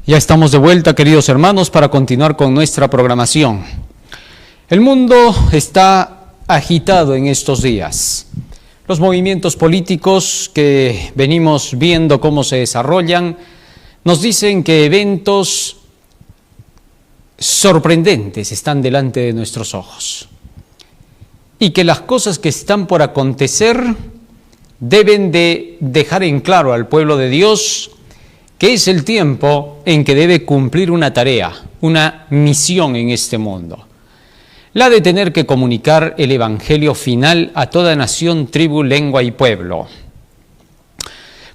Ya estamos de vuelta, queridos hermanos, para continuar con nuestra programación. El mundo está agitado en estos días. Los movimientos políticos que venimos viendo cómo se desarrollan nos dicen que eventos sorprendentes están delante de nuestros ojos y que las cosas que están por acontecer deben de dejar en claro al pueblo de Dios que es el tiempo en que debe cumplir una tarea, una misión en este mundo. La de tener que comunicar el evangelio final a toda nación, tribu, lengua y pueblo.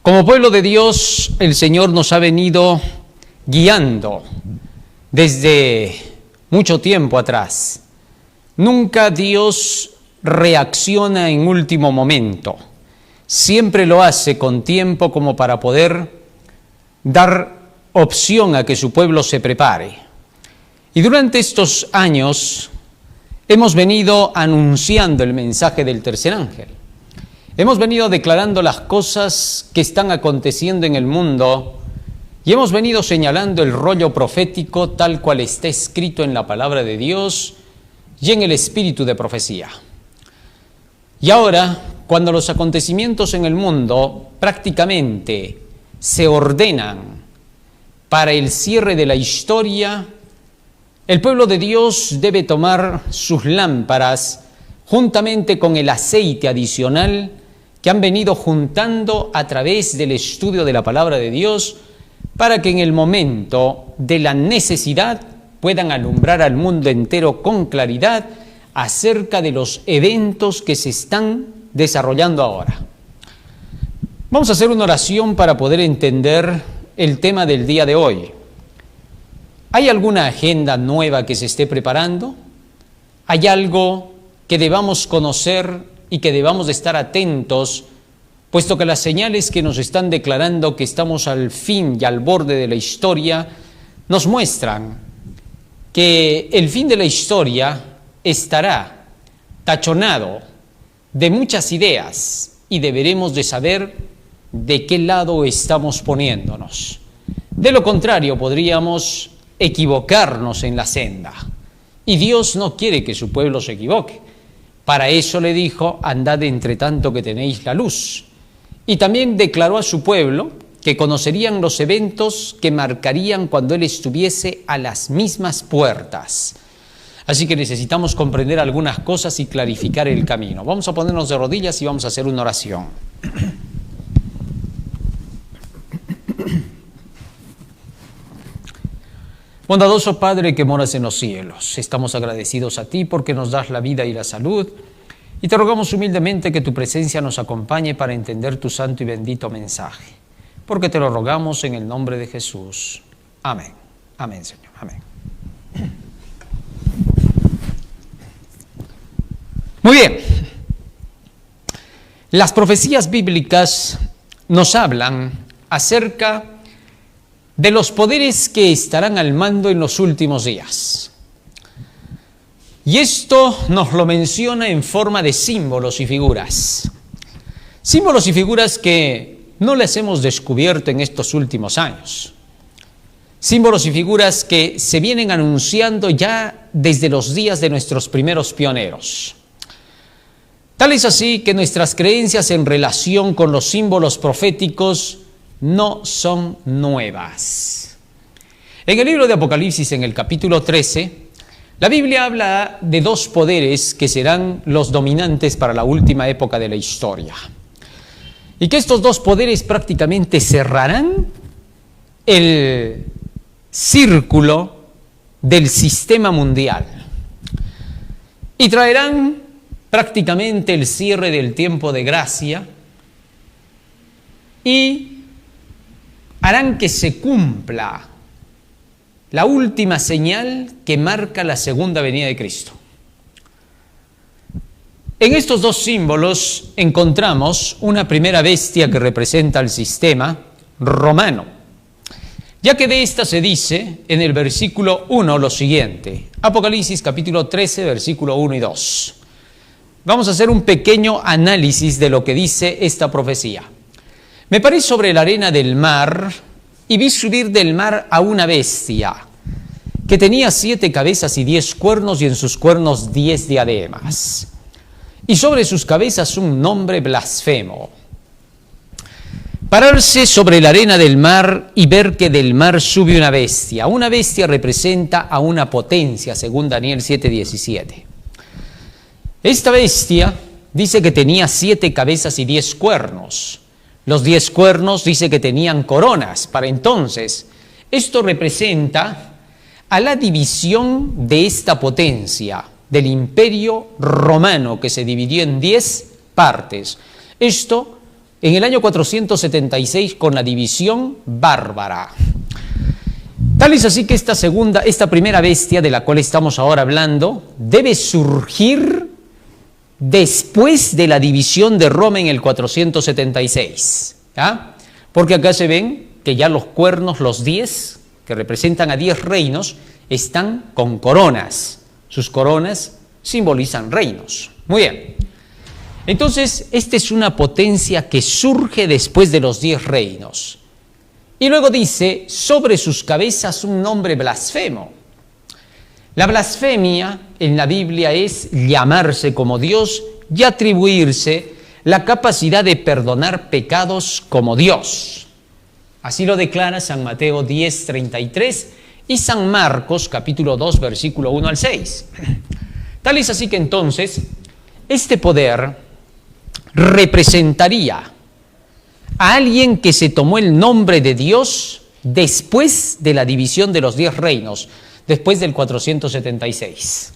Como pueblo de Dios, el Señor nos ha venido guiando desde mucho tiempo atrás. Nunca Dios reacciona en último momento. Siempre lo hace con tiempo como para poder dar opción a que su pueblo se prepare. Y durante estos años hemos venido anunciando el mensaje del tercer ángel. Hemos venido declarando las cosas que están aconteciendo en el mundo y hemos venido señalando el rollo profético tal cual está escrito en la palabra de Dios y en el espíritu de profecía. Y ahora, cuando los acontecimientos en el mundo prácticamente se ordenan para el cierre de la historia, el pueblo de Dios debe tomar sus lámparas juntamente con el aceite adicional que han venido juntando a través del estudio de la palabra de Dios para que en el momento de la necesidad puedan alumbrar al mundo entero con claridad acerca de los eventos que se están desarrollando ahora. Vamos a hacer una oración para poder entender el tema del día de hoy. ¿Hay alguna agenda nueva que se esté preparando? ¿Hay algo que debamos conocer y que debamos de estar atentos, puesto que las señales que nos están declarando que estamos al fin y al borde de la historia nos muestran que el fin de la historia estará tachonado de muchas ideas y deberemos de saber de qué lado estamos poniéndonos? De lo contrario, podríamos equivocarnos en la senda. Y Dios no quiere que su pueblo se equivoque. Para eso le dijo, andad entre tanto que tenéis la luz. Y también declaró a su pueblo que conocerían los eventos que marcarían cuando Él estuviese a las mismas puertas. Así que necesitamos comprender algunas cosas y clarificar el camino. Vamos a ponernos de rodillas y vamos a hacer una oración. Bondadoso Padre que moras en los cielos, estamos agradecidos a ti porque nos das la vida y la salud y te rogamos humildemente que tu presencia nos acompañe para entender tu santo y bendito mensaje, porque te lo rogamos en el nombre de Jesús. Amén. Amén, Señor. Amén. Muy bien. Las profecías bíblicas nos hablan acerca de los poderes que estarán al mando en los últimos días. Y esto nos lo menciona en forma de símbolos y figuras. Símbolos y figuras que no las hemos descubierto en estos últimos años. Símbolos y figuras que se vienen anunciando ya desde los días de nuestros primeros pioneros. Tal es así que nuestras creencias en relación con los símbolos proféticos no son nuevas. En el libro de Apocalipsis, en el capítulo 13, la Biblia habla de dos poderes que serán los dominantes para la última época de la historia. Y que estos dos poderes prácticamente cerrarán el círculo del sistema mundial y traerán prácticamente el cierre del tiempo de gracia y harán que se cumpla la última señal que marca la segunda venida de Cristo. En estos dos símbolos encontramos una primera bestia que representa el sistema romano, ya que de esta se dice en el versículo 1 lo siguiente, Apocalipsis capítulo 13, versículo 1 y 2. Vamos a hacer un pequeño análisis de lo que dice esta profecía. Me paré sobre la arena del mar y vi subir del mar a una bestia que tenía 7 cabezas y 10 cuernos, y en sus cuernos 10 diademas, y sobre sus cabezas un nombre blasfemo. Pararse sobre la arena del mar y ver que del mar sube una bestia. Una bestia representa a una potencia, según Daniel 7:17. Esta bestia dice que tenía 7 cabezas y 10 cuernos. Los 10 cuernos dice que tenían coronas. Para entonces, esto representa a la división de esta potencia, del imperio romano, que se dividió en 10 partes. Esto en el año 476, con la división bárbara. Tal es así que esta primera bestia de la cual estamos ahora hablando debe surgir después de la división de Roma en el 476. ¿Ya? Porque acá se ven que ya los cuernos, los 10, que representan a 10 reinos, están con coronas. Sus coronas simbolizan reinos. Muy bien. Entonces, esta es una potencia que surge después de los 10 reinos. Y luego dice, sobre sus cabezas un nombre blasfemo. La blasfemia en la Biblia es llamarse como Dios y atribuirse la capacidad de perdonar pecados como Dios. Así lo declara San Mateo 10:33 y San Marcos capítulo 2, versículo 1 al 6. Tal es así que entonces, este poder representaría a alguien que se tomó el nombre de Dios después de la división de los 10 reinos, después del 476.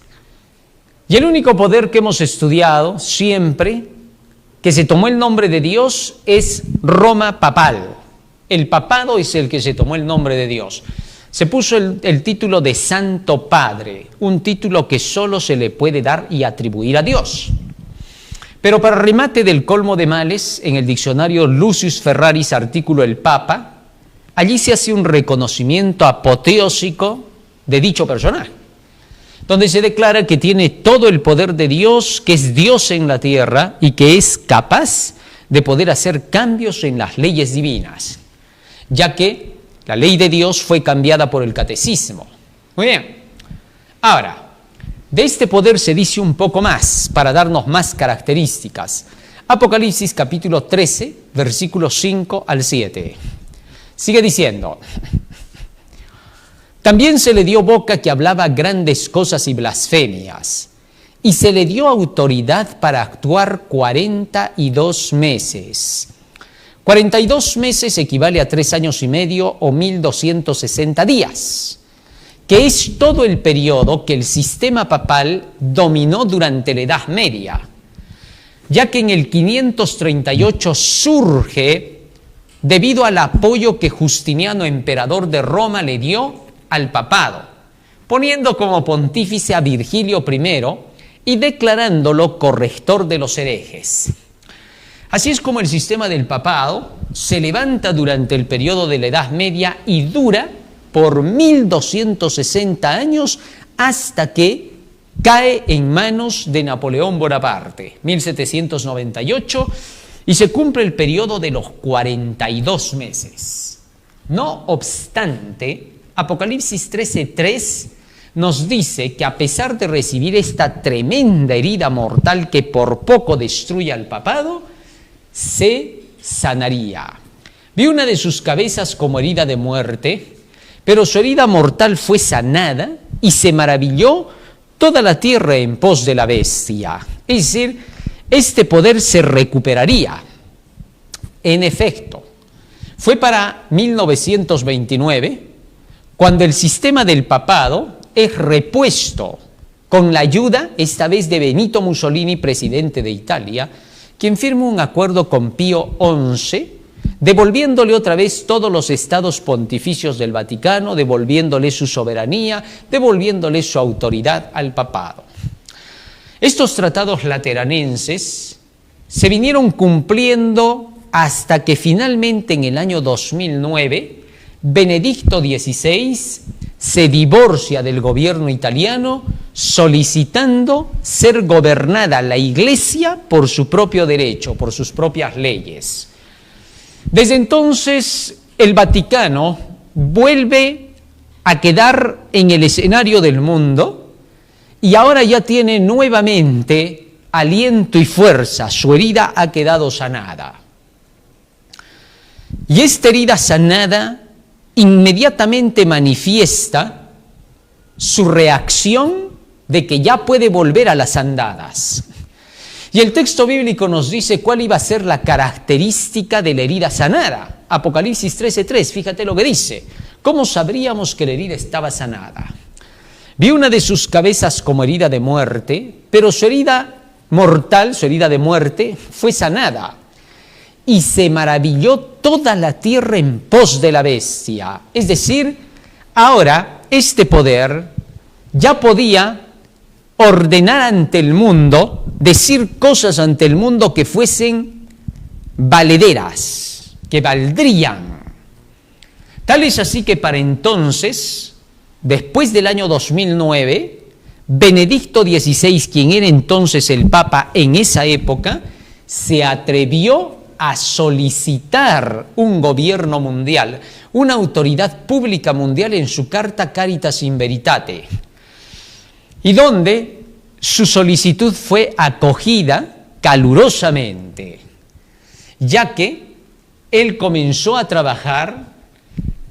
Y el único poder que hemos estudiado siempre que se tomó el nombre de Dios es Roma papal. El papado es el que se tomó el nombre de Dios. Se puso el título de Santo Padre, un título que solo se le puede dar y atribuir a Dios. Pero para remate del colmo de males, en el diccionario Lucius Ferraris, artículo El Papa, allí se hace un reconocimiento apoteósico de dicho personaje, donde se declara que tiene todo el poder de Dios, que es Dios en la tierra y que es capaz de poder hacer cambios en las leyes divinas, ya que la ley de Dios fue cambiada por el catecismo. Muy bien. Ahora, de este poder se dice un poco más para darnos más características. Apocalipsis capítulo 13, versículos 5 al 7. Sigue diciendo: también se le dio boca que hablaba grandes cosas y blasfemias, y se le dio autoridad para actuar 42 meses. 42 meses equivale a 3 años y medio o 1260 días. Que es todo el periodo que el sistema papal dominó durante la Edad Media, ya que en el 538 surge debido al apoyo que Justiniano, emperador de Roma, le dio al papado, poniendo como pontífice a Virgilio I y declarándolo corrector de los herejes. Así es como el sistema del papado se levanta durante el periodo de la Edad Media y dura por 1260 años hasta que cae en manos de Napoleón Bonaparte, 1798, y se cumple el periodo de los 42 meses. No obstante, Apocalipsis 13:3 nos dice que a pesar de recibir esta tremenda herida mortal que por poco destruye al papado, se sanaría. Vi una de sus cabezas como herida de muerte, pero su herida mortal fue sanada y se maravilló toda la tierra en pos de la bestia. Es decir, este poder se recuperaría. En efecto, fue para 1929 cuando el sistema del papado es repuesto con la ayuda, esta vez de Benito Mussolini, presidente de Italia, quien firma un acuerdo con Pío XI, devolviéndole otra vez todos los estados pontificios del Vaticano, devolviéndole su soberanía, devolviéndole su autoridad al papado. Estos tratados lateranenses se vinieron cumpliendo hasta que finalmente en el año 2009 Benedicto XVI se divorcia del gobierno italiano solicitando ser gobernada la Iglesia por su propio derecho, por sus propias leyes. Desde entonces el Vaticano vuelve a quedar en el escenario del mundo y ahora ya tiene nuevamente aliento y fuerza. Su herida ha quedado sanada. Y esta herida sanada inmediatamente manifiesta su reacción de que ya puede volver a las andadas. Y el texto bíblico nos dice cuál iba a ser la característica de la herida sanada. Apocalipsis 13:3, fíjate lo que dice. ¿Cómo sabríamos que la herida estaba sanada? Vi una de sus cabezas como herida de muerte, pero su herida mortal, su herida de muerte, fue sanada. Y se maravilló toda la tierra en pos de la bestia. Es decir, ahora este poder ya podía ordenar ante el mundo, decir cosas ante el mundo que fuesen valederas, que valdrían. Tal es así que para entonces, después del año 2009, Benedicto XVI, quien era entonces el Papa en esa época, se atrevió a solicitar un gobierno mundial, una autoridad pública mundial en su carta Caritas in Veritate, y donde su solicitud fue acogida calurosamente, ya que él comenzó a trabajar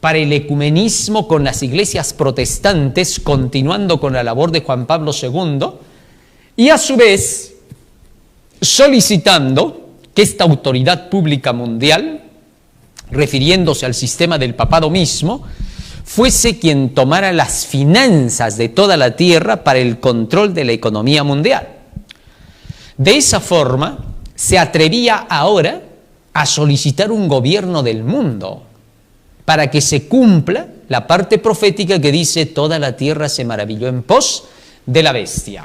para el ecumenismo con las iglesias protestantes, continuando con la labor de Juan Pablo II, y a su vez solicitando que esta autoridad pública mundial, refiriéndose al sistema del papado mismo, fuese quien tomara las finanzas de toda la tierra para el control de la economía mundial. De esa forma, se atrevía ahora a solicitar un gobierno del mundo para que se cumpla la parte profética que dice: toda la tierra se maravilló en pos de la bestia.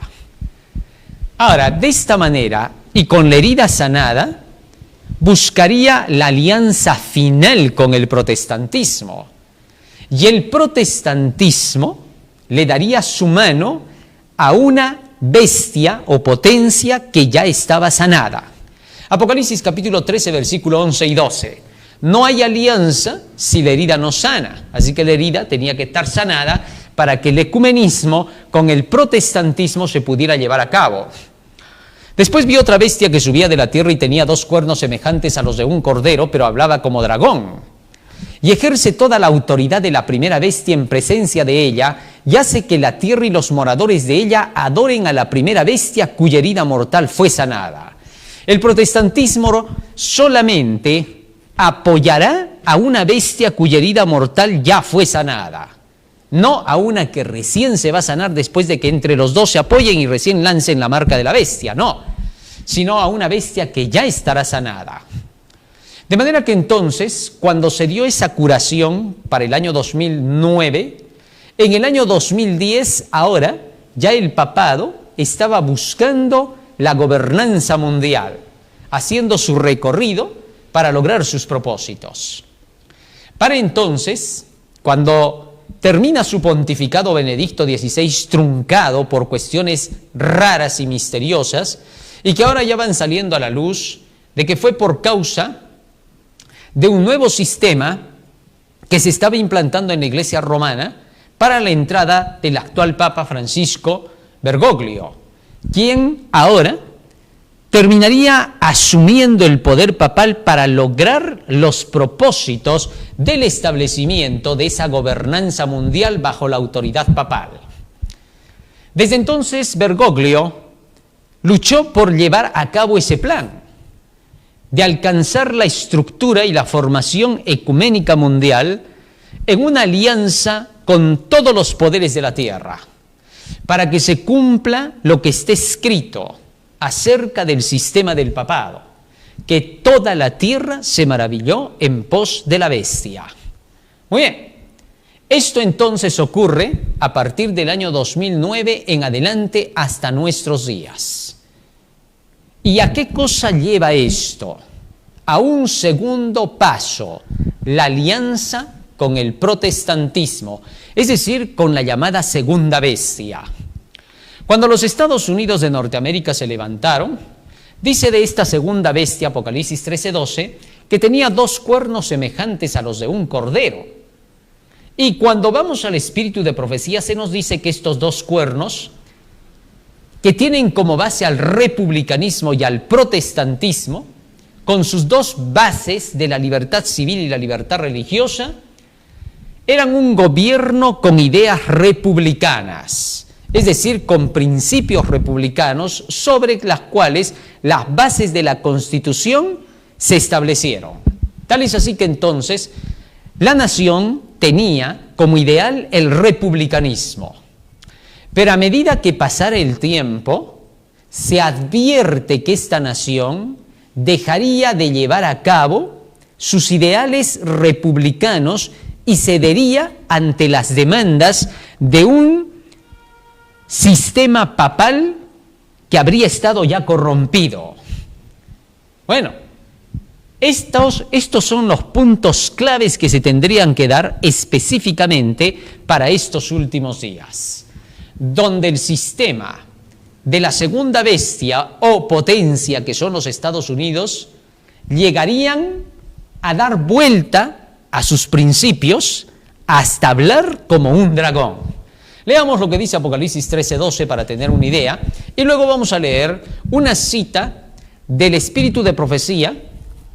Ahora, de esta manera, y con la herida sanada, buscaría la alianza final con el protestantismo. Y el protestantismo le daría su mano a una bestia o potencia que ya estaba sanada. Apocalipsis capítulo 13, versículo 11 y 12. No hay alianza si la herida no sana. Así que la herida tenía que estar sanada para que el ecumenismo con el protestantismo se pudiera llevar a cabo. Después vi otra bestia que subía de la tierra y tenía 2 cuernos semejantes a los de un cordero, pero hablaba como dragón. Y ejerce toda la autoridad de la primera bestia en presencia de ella, y hace que la tierra y los moradores de ella adoren a la primera bestia cuya herida mortal fue sanada. El protestantismo solamente apoyará a una bestia cuya herida mortal ya fue sanada, no a una que recién se va a sanar después de que entre los dos se apoyen y recién lancen la marca de la bestia, no, sino a una bestia que ya estará sanada. De manera que entonces, cuando se dio esa curación para el año 2009, en el año 2010, ahora, ya el papado estaba buscando la gobernanza mundial, haciendo su recorrido para lograr sus propósitos. Para entonces, cuando termina su pontificado Benedicto XVI truncado por cuestiones raras y misteriosas, y que ahora ya van saliendo a la luz de que fue por causa de un nuevo sistema que se estaba implantando en la Iglesia romana para la entrada del actual Papa Francisco Bergoglio, quien ahora terminaría asumiendo el poder papal para lograr los propósitos del establecimiento de esa gobernanza mundial bajo la autoridad papal. Desde entonces, Bergoglio luchó por llevar a cabo ese plan de alcanzar la estructura y la formación ecuménica mundial en una alianza con todos los poderes de la tierra, para que se cumpla lo que esté escrito acerca del sistema del papado, que toda la tierra se maravilló en pos de la bestia. Muy bien, esto entonces ocurre a partir del año 2009 en adelante hasta nuestros días. ¿Y a qué cosa lleva esto? A un segundo paso, la alianza con el protestantismo, es decir, con la llamada segunda bestia. Cuando los Estados Unidos de Norteamérica se levantaron, dice de esta segunda bestia, Apocalipsis 13:12, que tenía 2 cuernos semejantes a los de un cordero. Y cuando vamos al espíritu de profecía, se nos dice que estos 2 cuernos, que tienen como base al republicanismo y al protestantismo, con sus 2 bases de la libertad civil y la libertad religiosa, eran un gobierno con ideas republicanas, es decir, con principios republicanos sobre las cuales las bases de la Constitución se establecieron. Tal es así que entonces la nación tenía como ideal el republicanismo. Pero a medida que pasara el tiempo, se advierte que esta nación dejaría de llevar a cabo sus ideales republicanos y cedería ante las demandas de un sistema papal que habría estado ya corrompido. Bueno, estos son los puntos claves que se tendrían que dar específicamente para estos últimos días, donde el sistema de la segunda bestia o potencia que son los Estados Unidos llegarían a dar vuelta a sus principios hasta hablar como un dragón. Leamos lo que dice Apocalipsis 13:12 para tener una idea y luego vamos a leer una cita del espíritu de profecía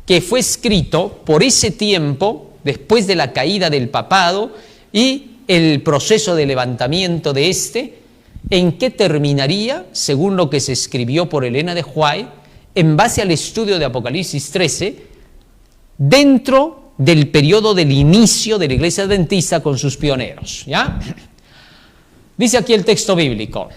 que fue escrito por ese tiempo después de la caída del papado y el proceso de levantamiento de en qué terminaría, según lo que se escribió por Elena de White, en base al estudio de Apocalipsis 13, dentro del periodo del inicio de la Iglesia Adventista con sus pioneros, ¿ya? Dice aquí el texto bíblico: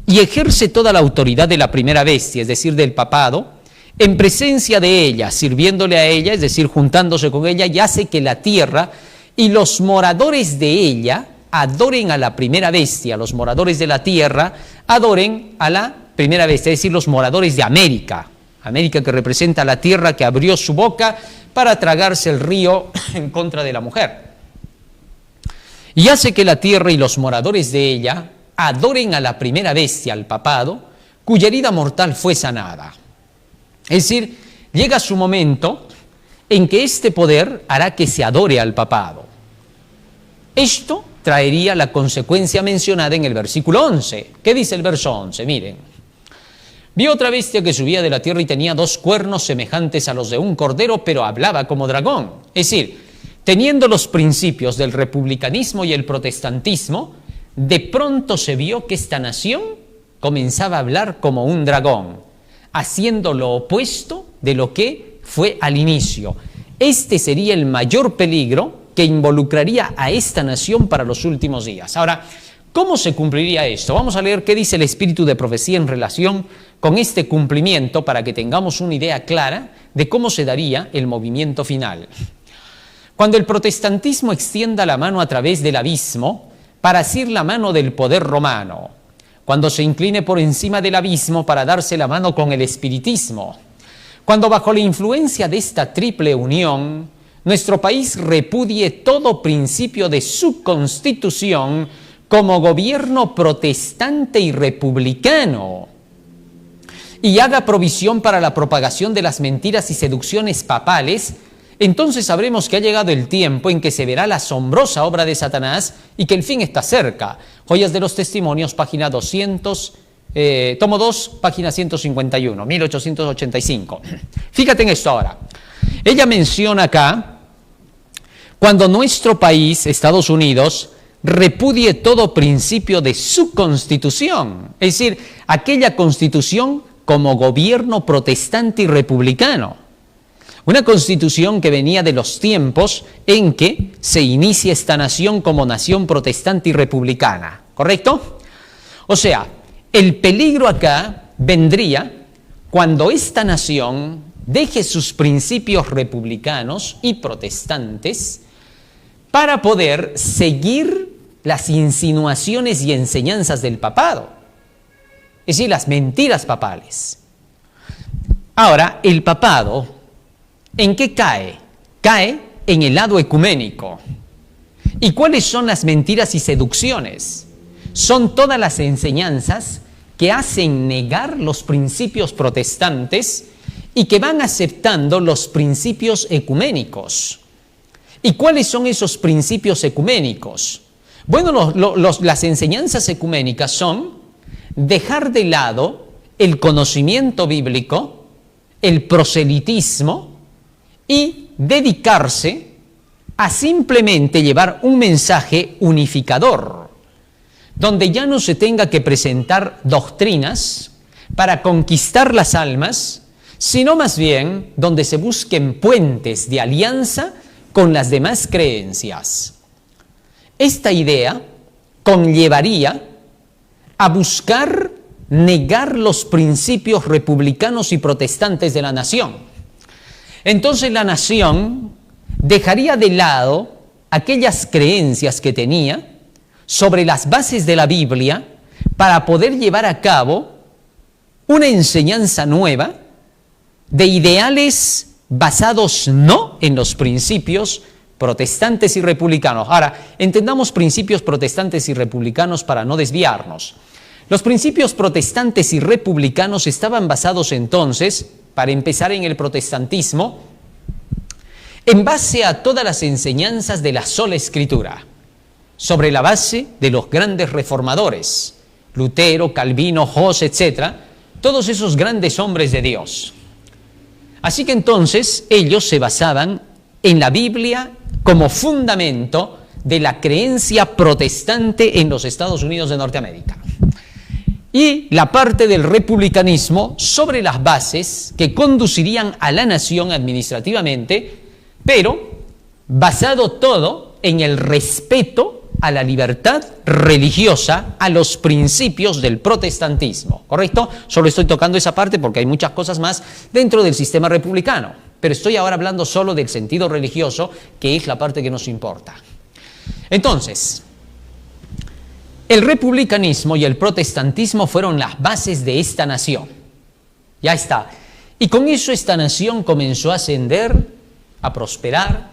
y ejerce toda la autoridad de la primera bestia, es decir, del papado, en presencia de ella, sirviéndole a ella, es decir, juntándose con ella, y hace que la tierra y los moradores de ella adoren a la primera bestia. Los moradores de la tierra adoren a la primera bestia, es decir, los moradores de América. América, que representa la tierra que abrió su boca para tragarse el río en contra de la mujer. Y hace que la tierra y los moradores de ella adoren a la primera bestia, al papado, cuya herida mortal fue sanada. Es decir, llega su momento en que este poder hará que se adore al papado. Esto traería la consecuencia mencionada en el versículo 11. ¿Qué dice el verso 11? Miren. Vi otra bestia que subía de la tierra y tenía 2 cuernos semejantes a los de un cordero, pero hablaba como dragón. Es decir, teniendo los principios del republicanismo y el protestantismo, de pronto se vio que esta nación comenzaba a hablar como un dragón, haciendo lo opuesto de lo que fue al inicio. Este sería el mayor peligro que involucraría a esta nación para los últimos días. Ahora, ¿cómo se cumpliría esto? Vamos a leer qué dice el espíritu de profecía en relación con este cumplimiento para que tengamos una idea clara de cómo se daría el movimiento final. Cuando el protestantismo extienda la mano a través del abismo para asir la mano del poder romano, cuando se incline por encima del abismo para darse la mano con el espiritismo, cuando bajo la influencia de esta triple unión, nuestro país repudie todo principio de su constitución como gobierno protestante y republicano y haga provisión para la propagación de las mentiras y seducciones papales, entonces sabremos que ha llegado el tiempo en que se verá la asombrosa obra de Satanás y que el fin está cerca. Joyas de los Testimonios, página 200, tomo 2, página 151, 1885. Fíjate en esto ahora. Ella menciona acá, cuando nuestro país, Estados Unidos, repudie todo principio de su constitución, es decir, aquella constitución como gobierno protestante y republicano. Una constitución que venía de los tiempos en que se inicia esta nación como nación protestante y republicana, ¿correcto? O sea, el peligro acá vendría cuando esta nación deje sus principios republicanos y protestantes para poder seguir las insinuaciones y enseñanzas del papado, es decir, las mentiras papales. Ahora, el papado, ¿en qué cae? Cae en el lado ecuménico. ¿Y cuáles son las mentiras y seducciones? Son todas las enseñanzas que hacen negar los principios protestantes y que van aceptando los principios ecuménicos. ¿Y cuáles son esos principios ecuménicos? Bueno, las enseñanzas ecuménicas son dejar de lado el conocimiento bíblico, el proselitismo y dedicarse a simplemente llevar un mensaje unificador, donde ya no se tenga que presentar doctrinas para conquistar las almas, sino más bien donde se busquen puentes de alianza con las demás creencias. Esta idea conllevaría a buscar negar los principios republicanos y protestantes de la nación. Entonces la nación dejaría de lado aquellas creencias que tenía sobre las bases de la Biblia para poder llevar a cabo una enseñanza nueva de ideales basados no en los principios protestantes y republicanos. Ahora, entendamos principios protestantes y republicanos para no desviarnos. Los principios protestantes y republicanos estaban basados entonces, para empezar en el protestantismo, en base a todas las enseñanzas de la sola Escritura, sobre la base de los grandes reformadores, Lutero, Calvino, Hus, etc., todos esos grandes hombres de Dios. Así que entonces ellos se basaban en la Biblia como fundamento de la creencia protestante en los Estados Unidos de Norteamérica. Y la parte del republicanismo sobre las bases que conducirían a la nación administrativamente, pero basado todo en el respeto a la libertad religiosa, a los principios del protestantismo, ¿correcto? Solo estoy tocando esa parte porque hay muchas cosas más dentro del sistema republicano, pero estoy ahora hablando solo del sentido religioso, que es la parte que nos importa. Entonces, el republicanismo y el protestantismo fueron las bases de esta nación. Ya está. Y con eso esta nación comenzó a ascender, a prosperar,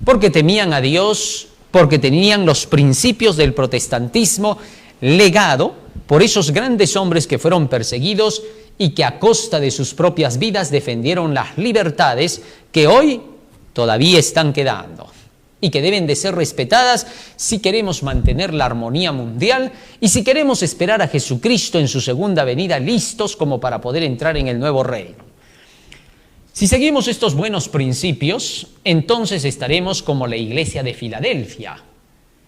porque temían a Dios, porque tenían los principios del protestantismo legado por esos grandes hombres que fueron perseguidos y que a costa de sus propias vidas defendieron las libertades que hoy todavía están quedando y que deben de ser respetadas si queremos mantener la armonía mundial y si queremos esperar a Jesucristo en su segunda venida listos como para poder entrar en el nuevo reino. Si seguimos estos buenos principios, entonces estaremos como la iglesia de Filadelfia,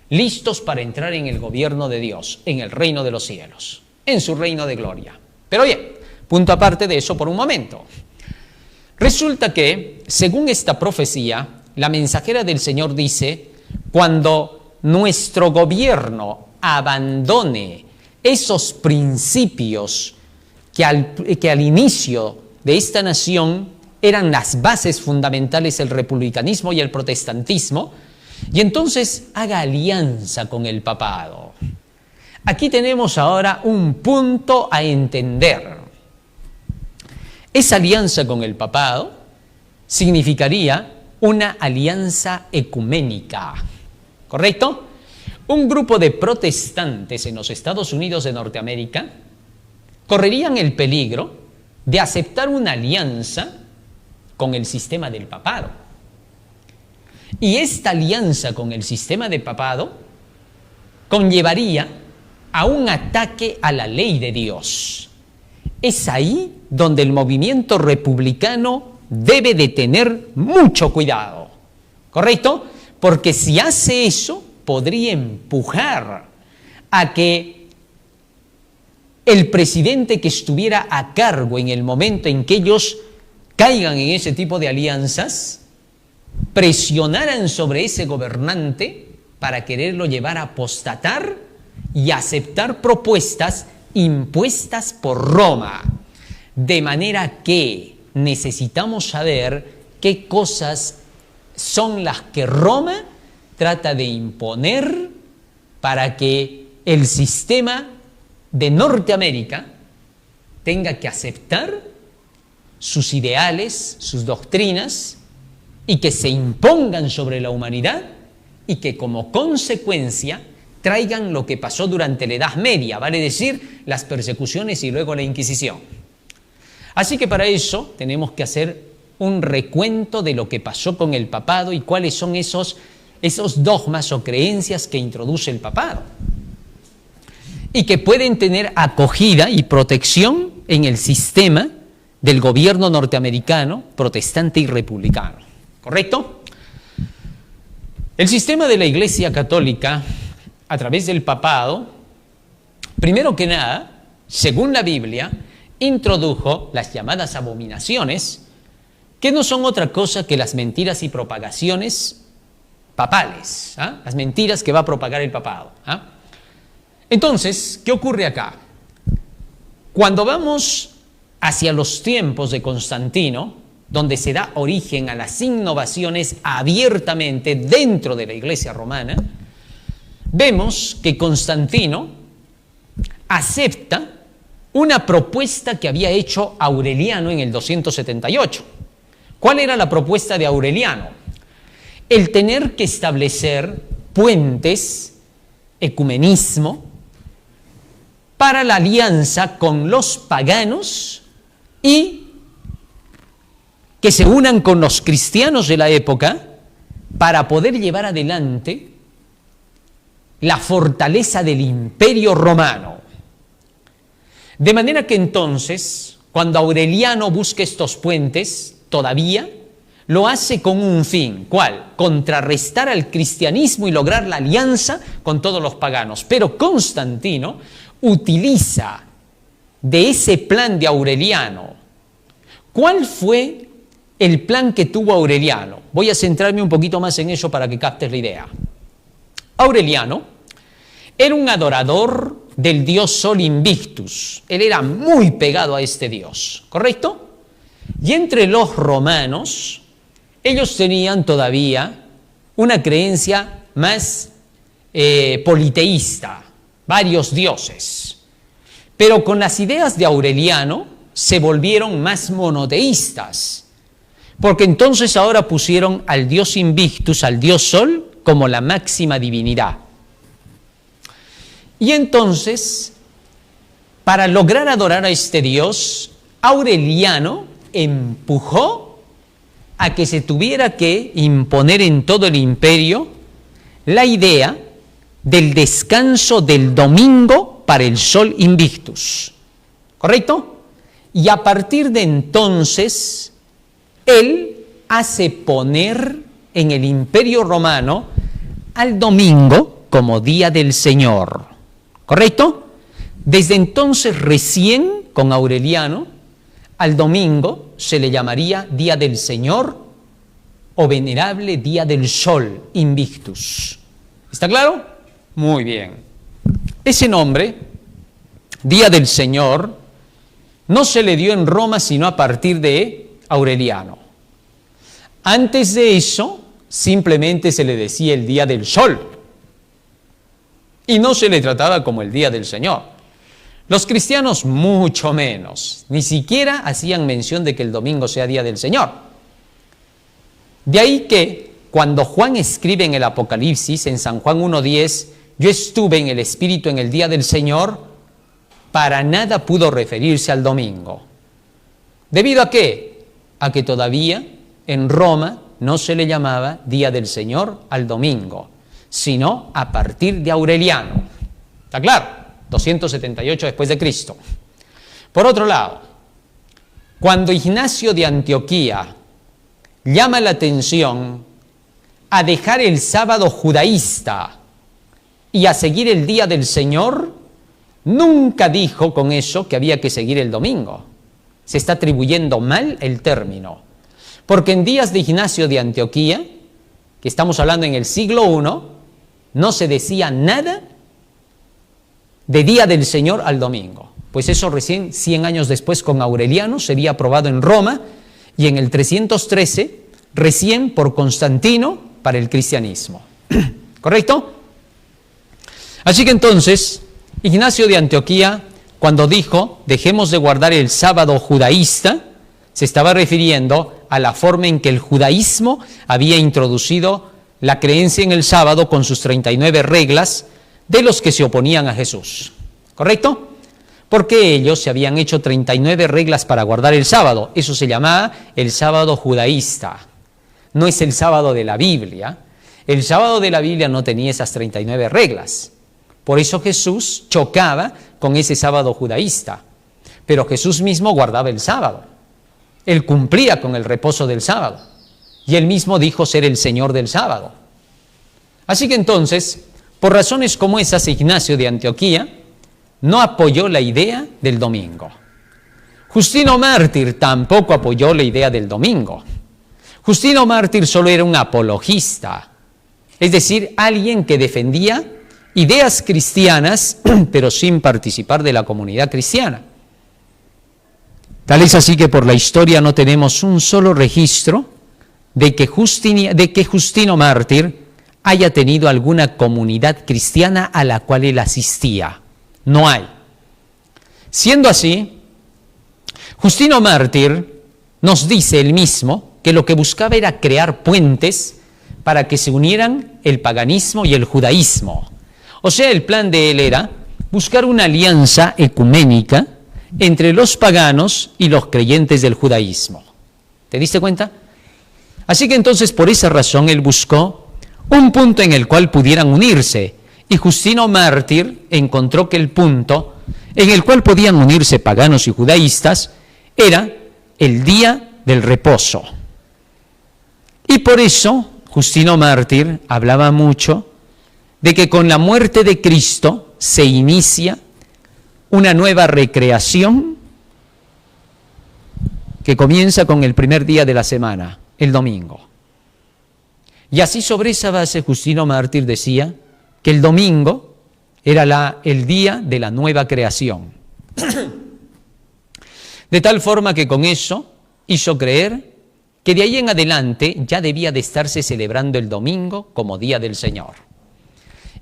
listos para entrar en el gobierno de Dios, en el reino de los cielos, en su reino de gloria. Pero bien, punto aparte de eso por un momento. Resulta que, según esta profecía, la mensajera del Señor dice, cuando nuestro gobierno abandone esos principios que al inicio de esta nación eran las bases fundamentales del republicanismo y el protestantismo, y entonces haga alianza con el papado. Aquí tenemos ahora un punto a entender. Esa alianza con el papado significaría una alianza ecuménica, ¿correcto? Un grupo de protestantes en los Estados Unidos de Norteamérica correrían el peligro de aceptar una alianza con el sistema del papado. Y esta alianza con el sistema del papado conllevaría a un ataque a la ley de Dios. Es ahí donde el movimiento republicano debe de tener mucho cuidado, ¿correcto? Porque si hace eso, podría empujar a que el presidente que estuviera a cargo en el momento en que ellos caigan en ese tipo de alianzas, presionaran sobre ese gobernante para quererlo llevar a apostatar y aceptar propuestas impuestas por Roma. De manera que necesitamos saber qué cosas son las que Roma trata de imponer para que el sistema de Norteamérica tenga que aceptar sus ideales, sus doctrinas, y que se impongan sobre la humanidad y que como consecuencia traigan lo que pasó durante la Edad Media, vale decir, las persecuciones y luego la Inquisición. Así que para eso tenemos que hacer un recuento de lo que pasó con el papado y cuáles son esos dogmas o creencias que introduce el papado y que pueden tener acogida y protección en el sistema del gobierno norteamericano, protestante y republicano. ¿Correcto? El sistema de la Iglesia Católica, a través del papado, primero que nada, según la Biblia, introdujo las llamadas abominaciones, que no son otra cosa que las mentiras y propagaciones papales, las mentiras que va a propagar el papado. Entonces, ¿qué ocurre acá? Cuando vamos hacia los tiempos de Constantino, donde se da origen a las innovaciones abiertamente dentro de la Iglesia romana, vemos que Constantino acepta una propuesta que había hecho Aureliano en el 278. ¿Cuál era la propuesta de Aureliano? El tener que establecer puentes, ecumenismo, para la alianza con los paganos y que se unan con los cristianos de la época para poder llevar adelante la fortaleza del Imperio Romano. De manera que entonces, cuando Aureliano busca estos puentes, todavía lo hace con un fin. ¿Cuál? Contrarrestar al cristianismo y lograr la alianza con todos los paganos. Pero Constantino utiliza de ese plan de Aureliano. ¿Cuál fue el plan que tuvo Aureliano? Voy a centrarme un poquito más en eso para que captes la idea. Aureliano era un adorador del dios Sol Invictus. Él era muy pegado a este dios, ¿correcto? Y entre los romanos, ellos tenían todavía una creencia más politeísta, varios dioses. Pero con las ideas de Aureliano se volvieron más monoteístas, porque entonces ahora pusieron al dios Invictus, al dios Sol, como la máxima divinidad. Y entonces, para lograr adorar a este dios, Aureliano empujó a que se tuviera que imponer en todo el imperio la idea del descanso del domingo para el Sol Invictus. ¿Correcto? Y a partir de entonces, él hace poner en el Imperio Romano al domingo como día del Señor. ¿Correcto? Desde entonces recién, con Aureliano, al domingo se le llamaría Día del Señor o Venerable Día del Sol Invictus. ¿Está claro? Muy bien. Ese nombre, Día del Señor, no se le dio en Roma sino a partir de Aureliano. Antes de eso, simplemente se le decía el Día del Sol y no se le trataba como el Día del Señor. Los cristianos mucho menos, ni siquiera hacían mención de que el domingo sea Día del Señor. De ahí que cuando Juan escribe en el Apocalipsis, en San Juan 1:10, yo estuve en el Espíritu en el Día del Señor, para nada pudo referirse al domingo. ¿Debido a qué? A que todavía en Roma no se le llamaba Día del Señor al domingo, sino a partir de Aureliano. ¿Está claro? 278 después de Cristo. Por otro lado, cuando Ignacio de Antioquía llama la atención a dejar el sábado judaísta y a seguir el Día del Señor, nunca dijo con eso que había que seguir el domingo. Se está atribuyendo mal el término. Porque en días de Ignacio de Antioquía, que estamos hablando en el siglo I, no se decía nada de Día del Señor al domingo. Pues eso recién 100 años después con Aureliano sería aprobado en Roma y en el 313 recién por Constantino para el cristianismo. ¿Correcto? Así que entonces, Ignacio de Antioquía, cuando dijo dejemos de guardar el sábado judaísta, se estaba refiriendo a la forma en que el judaísmo había introducido la creencia en el sábado con sus 39 reglas de los que se oponían a Jesús. ¿Correcto? porque ellos se habían hecho 39 reglas para guardar el sábado. Eso se llamaba el sábado judaísta. No es el sábado de la Biblia. El sábado de la Biblia no tenía esas 39 reglas. Por eso Jesús chocaba con ese sábado judaísta. Pero Jesús mismo guardaba el sábado. Él cumplía con el reposo del sábado. Y él mismo dijo ser el Señor del sábado. Así que entonces, por razones como esas, Ignacio de Antioquía no apoyó la idea del domingo. Justino Mártir tampoco apoyó la idea del domingo. Justino Mártir solo era un apologista, es decir, alguien que defendía ideas cristianas, pero sin participar de la comunidad cristiana. Tal es así que por la historia no tenemos un solo registro de que Justino Mártir haya tenido alguna comunidad cristiana a la cual él asistía. No hay. Siendo así, Justino Mártir nos dice él mismo que lo que buscaba era crear puentes para que se unieran el paganismo y el judaísmo. O sea, el plan de él era buscar una alianza ecuménica entre los paganos y los creyentes del judaísmo. ¿Te diste cuenta? Así que entonces por esa razón él buscó un punto en el cual pudieran unirse. Y Justino Mártir encontró que el punto en el cual podían unirse paganos y judaístas era el día del reposo. Y por eso Justino Mártir hablaba mucho de que con la muerte de Cristo se inicia una nueva recreación que comienza con el primer día de la semana, el domingo. Y así sobre esa base Justino Mártir decía que el domingo era el día de la nueva creación. De tal forma que con eso hizo creer que de ahí en adelante ya debía de estarse celebrando el domingo como día del Señor.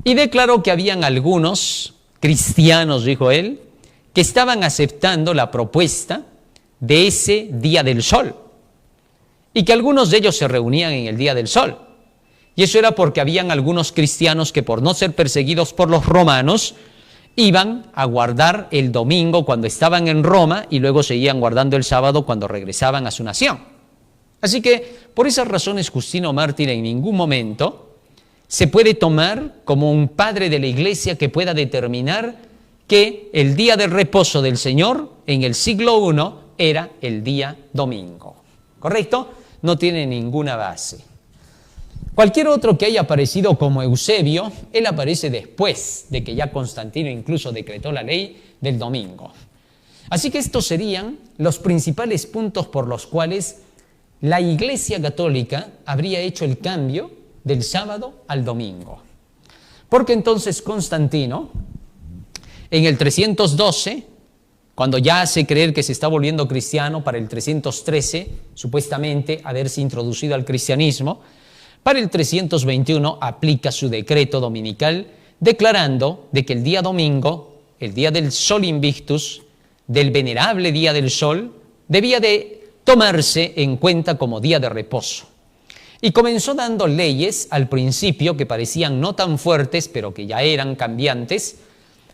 Y declaró que habían algunos cristianos, dijo él, que estaban aceptando la propuesta de ese día del sol, y que algunos de ellos se reunían en el día del sol. Y eso era porque habían algunos cristianos que por no ser perseguidos por los romanos, iban a guardar el domingo cuando estaban en Roma y luego seguían guardando el sábado cuando regresaban a su nación. Así que por esas razones Justino Mártir en ningún momento se puede tomar como un padre de la iglesia que pueda determinar que el día de reposo del Señor en el siglo I era el día domingo. ¿Correcto? No tiene ninguna base. Cualquier otro que haya aparecido como Eusebio, él aparece después de que ya Constantino incluso decretó la ley del domingo. Así que estos serían los principales puntos por los cuales la Iglesia Católica habría hecho el cambio del sábado al domingo. Porque entonces Constantino, en el 312, cuando ya hace creer que se está volviendo cristiano, para el 313, supuestamente haberse introducido al cristianismo, para el 321 aplica su decreto dominical declarando de que el día domingo, el día del Sol Invictus, del venerable día del sol, debía de tomarse en cuenta como día de reposo. Y comenzó dando leyes al principio que parecían no tan fuertes, pero que ya eran cambiantes,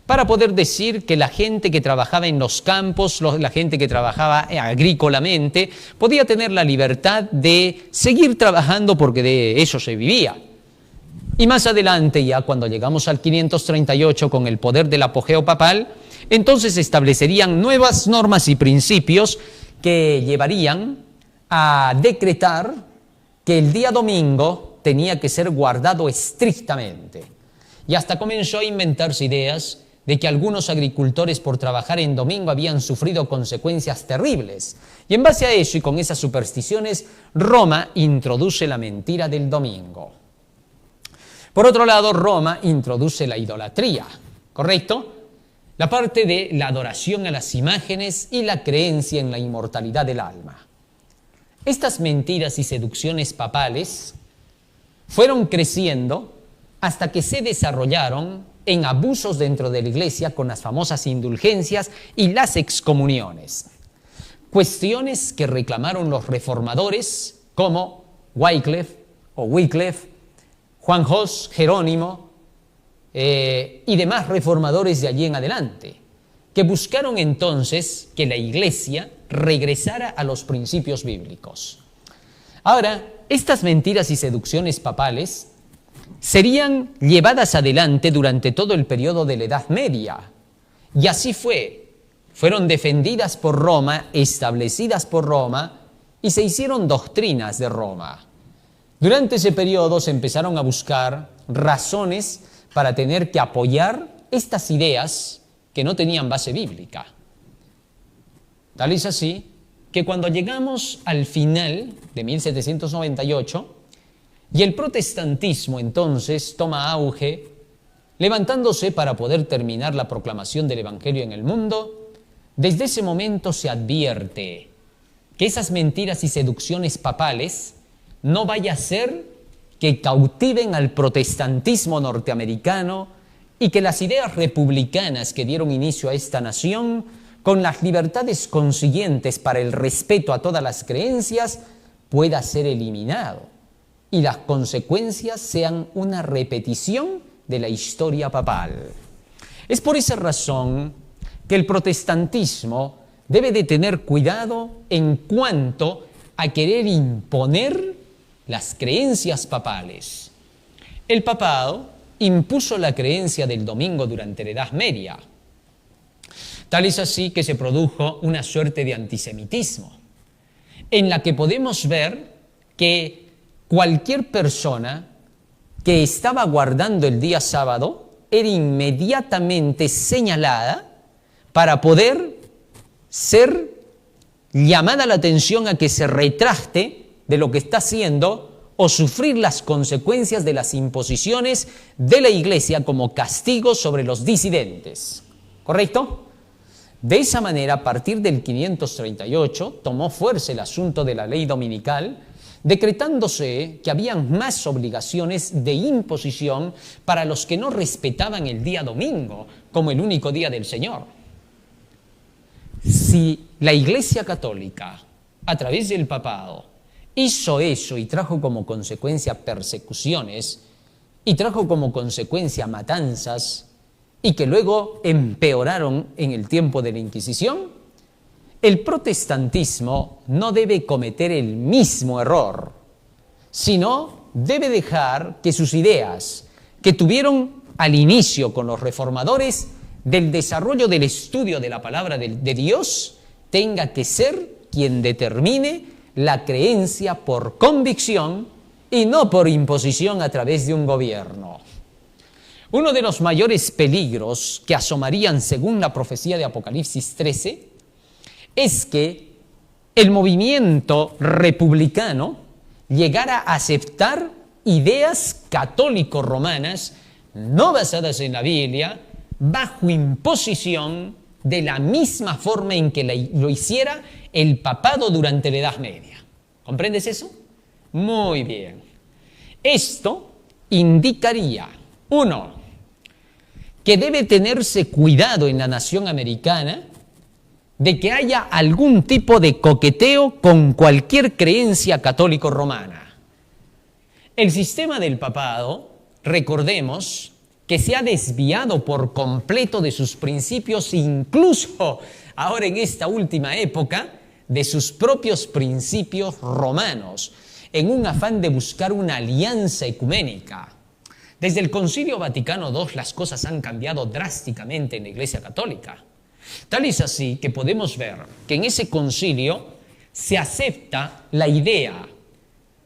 para poder decir que la gente que trabajaba en los campos, la gente que trabajaba agrícolamente, podía tener la libertad de seguir trabajando porque de eso se vivía. Y más adelante, ya cuando llegamos al 538 con el poder del apogeo papal, entonces establecerían nuevas normas y principios que llevarían a decretar que el día domingo tenía que ser guardado estrictamente. Y hasta comenzó a inventarse ideas de que algunos agricultores por trabajar en domingo habían sufrido consecuencias terribles. Y en base a eso y con esas supersticiones, Roma introduce la mentira del domingo. Por otro lado, Roma introduce la idolatría, ¿correcto? La parte de la adoración a las imágenes y la creencia en la inmortalidad del alma. Estas mentiras y seducciones papales fueron creciendo hasta que se desarrollaron en abusos dentro de la iglesia con las famosas indulgencias y las excomuniones. Cuestiones que reclamaron los reformadores como Wycliffe, Juan Hus, Jerónimo y demás reformadores de allí en adelante. que buscaron entonces que la Iglesia regresara a los principios bíblicos. Ahora, estas mentiras y seducciones papales serían llevadas adelante durante todo el periodo de la Edad Media. Y así fue. Fueron defendidas por Roma, establecidas por Roma, y se hicieron doctrinas de Roma. Durante ese periodo se empezaron a buscar razones para tener que apoyar estas ideas que no tenían base bíblica. Tal es así que cuando llegamos al final de 1798, y el protestantismo entonces toma auge, levantándose para poder terminar la proclamación del Evangelio en el mundo, desde ese momento se advierte que esas mentiras y seducciones papales no vaya a ser que cautiven al protestantismo norteamericano y que las ideas republicanas que dieron inicio a esta nación, con las libertades consiguientes para el respeto a todas las creencias, pueda ser eliminado y las consecuencias sean una repetición de la historia papal. Es por esa razón que el protestantismo debe de tener cuidado en cuanto a querer imponer las creencias papales. El papado impuso la creencia del domingo durante la Edad Media. Tal es así que se produjo una suerte de antisemitismo, en la que podemos ver que cualquier persona que estaba guardando el día sábado era inmediatamente señalada para poder ser llamada la atención a que se retracte de lo que está haciendo o sufrir las consecuencias de las imposiciones de la Iglesia como castigo sobre los disidentes. ¿Correcto? De esa manera, a partir del 538, tomó fuerza el asunto de la ley dominical, decretándose que habían más obligaciones de imposición para los que no respetaban el día domingo como el único día del Señor. Si la Iglesia Católica, a través del papado, hizo eso y trajo como consecuencia persecuciones, y trajo como consecuencia matanzas, y que luego empeoraron en el tiempo de la Inquisición, el protestantismo no debe cometer el mismo error, sino debe dejar que sus ideas, que tuvieron al inicio con los reformadores, del desarrollo del estudio de la palabra de Dios, tenga que ser quien determine la creencia por convicción y no por imposición a través de un gobierno. Uno de los mayores peligros que asomarían según la profecía de Apocalipsis 13 es que el movimiento republicano llegara a aceptar ideas católico-romanas no basadas en la Biblia, bajo imposición de la misma forma en que lo hiciera el papado durante la Edad Media. ¿Comprendes eso? Muy bien. Esto indicaría, uno, que debe tenerse cuidado en la nación americana de que haya algún tipo de coqueteo con cualquier creencia católico-romana. El sistema del papado, recordemos, que se ha desviado por completo de sus principios, incluso ahora en esta última época, de sus propios principios romanos, en un afán de buscar una alianza ecuménica. Desde el Concilio Vaticano II las cosas han cambiado drásticamente en la Iglesia Católica. Tal es así que podemos ver que en ese concilio se acepta la idea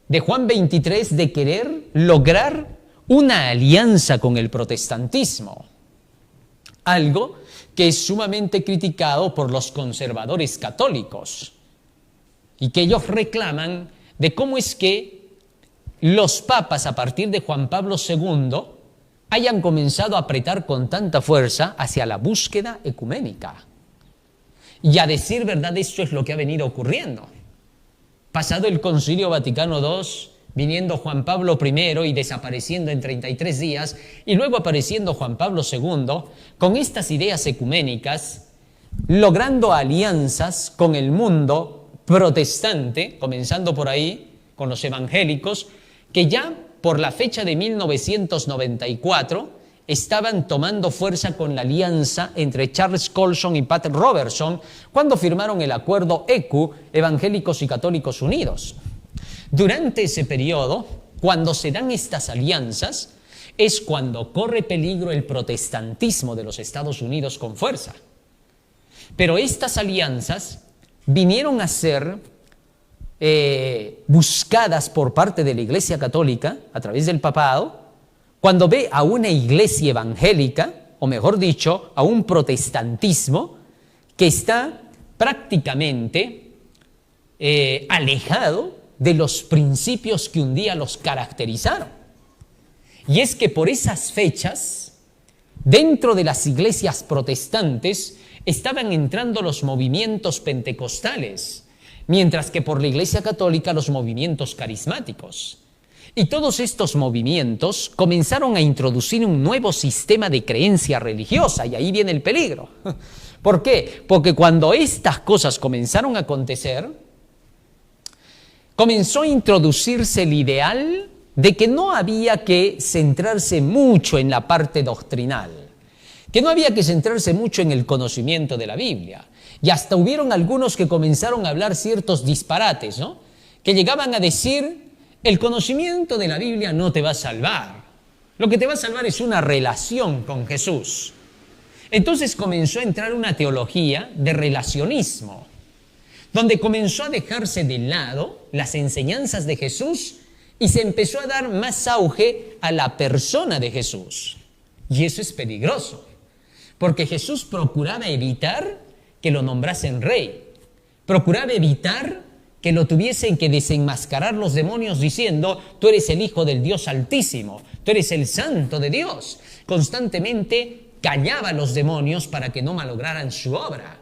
de Juan 23 de querer lograr una alianza con el protestantismo, algo que es sumamente criticado por los conservadores católicos y que ellos reclaman de cómo es que los papas a partir de Juan Pablo II hayan comenzado a apretar con tanta fuerza hacia la búsqueda ecuménica. Y a decir verdad, esto es lo que ha venido ocurriendo. Pasado el Concilio Vaticano II, viniendo Juan Pablo I y desapareciendo en 33 días, y luego apareciendo Juan Pablo II, con estas ideas ecuménicas, logrando alianzas con el mundo protestante, comenzando por ahí, con los evangélicos, que ya por la fecha de 1994 estaban tomando fuerza con la alianza entre Charles Colson y Pat Robertson cuando firmaron el acuerdo ECU, Evangélicos y Católicos Unidos. Durante ese periodo, cuando se dan estas alianzas, es cuando corre peligro el protestantismo de los Estados Unidos con fuerza. Pero estas alianzas vinieron a ser buscadas por parte de la Iglesia Católica a través del papado, cuando ve a una iglesia evangélica, o mejor dicho, a un protestantismo que está prácticamente alejado de los principios que un día los caracterizaron. Y es que por esas fechas, dentro de las iglesias protestantes, estaban entrando los movimientos pentecostales, mientras que por la Iglesia Católica los movimientos carismáticos. Y todos estos movimientos comenzaron a introducir un nuevo sistema de creencia religiosa, y ahí viene el peligro. ¿Por qué? Porque cuando estas cosas comenzaron a acontecer, comenzó a introducirse el ideal de que no había que centrarse mucho en la parte doctrinal, que no había que centrarse mucho en el conocimiento de la Biblia. Y hasta hubieron algunos que comenzaron a hablar ciertos disparates, ¿no? Que llegaban a decir: el conocimiento de la Biblia no te va a salvar. Lo que te va a salvar es una relación con Jesús. Entonces comenzó a entrar una teología de relacionismo, donde comenzó a dejarse de lado las enseñanzas de Jesús y se empezó a dar más auge a la persona de Jesús. Y eso es peligroso, porque Jesús procuraba evitar que lo nombrasen rey, procuraba evitar que lo tuviesen que desenmascarar los demonios diciendo: tú eres el Hijo del Dios Altísimo, tú eres el Santo de Dios. Constantemente callaba a los demonios para que no malograran su obra,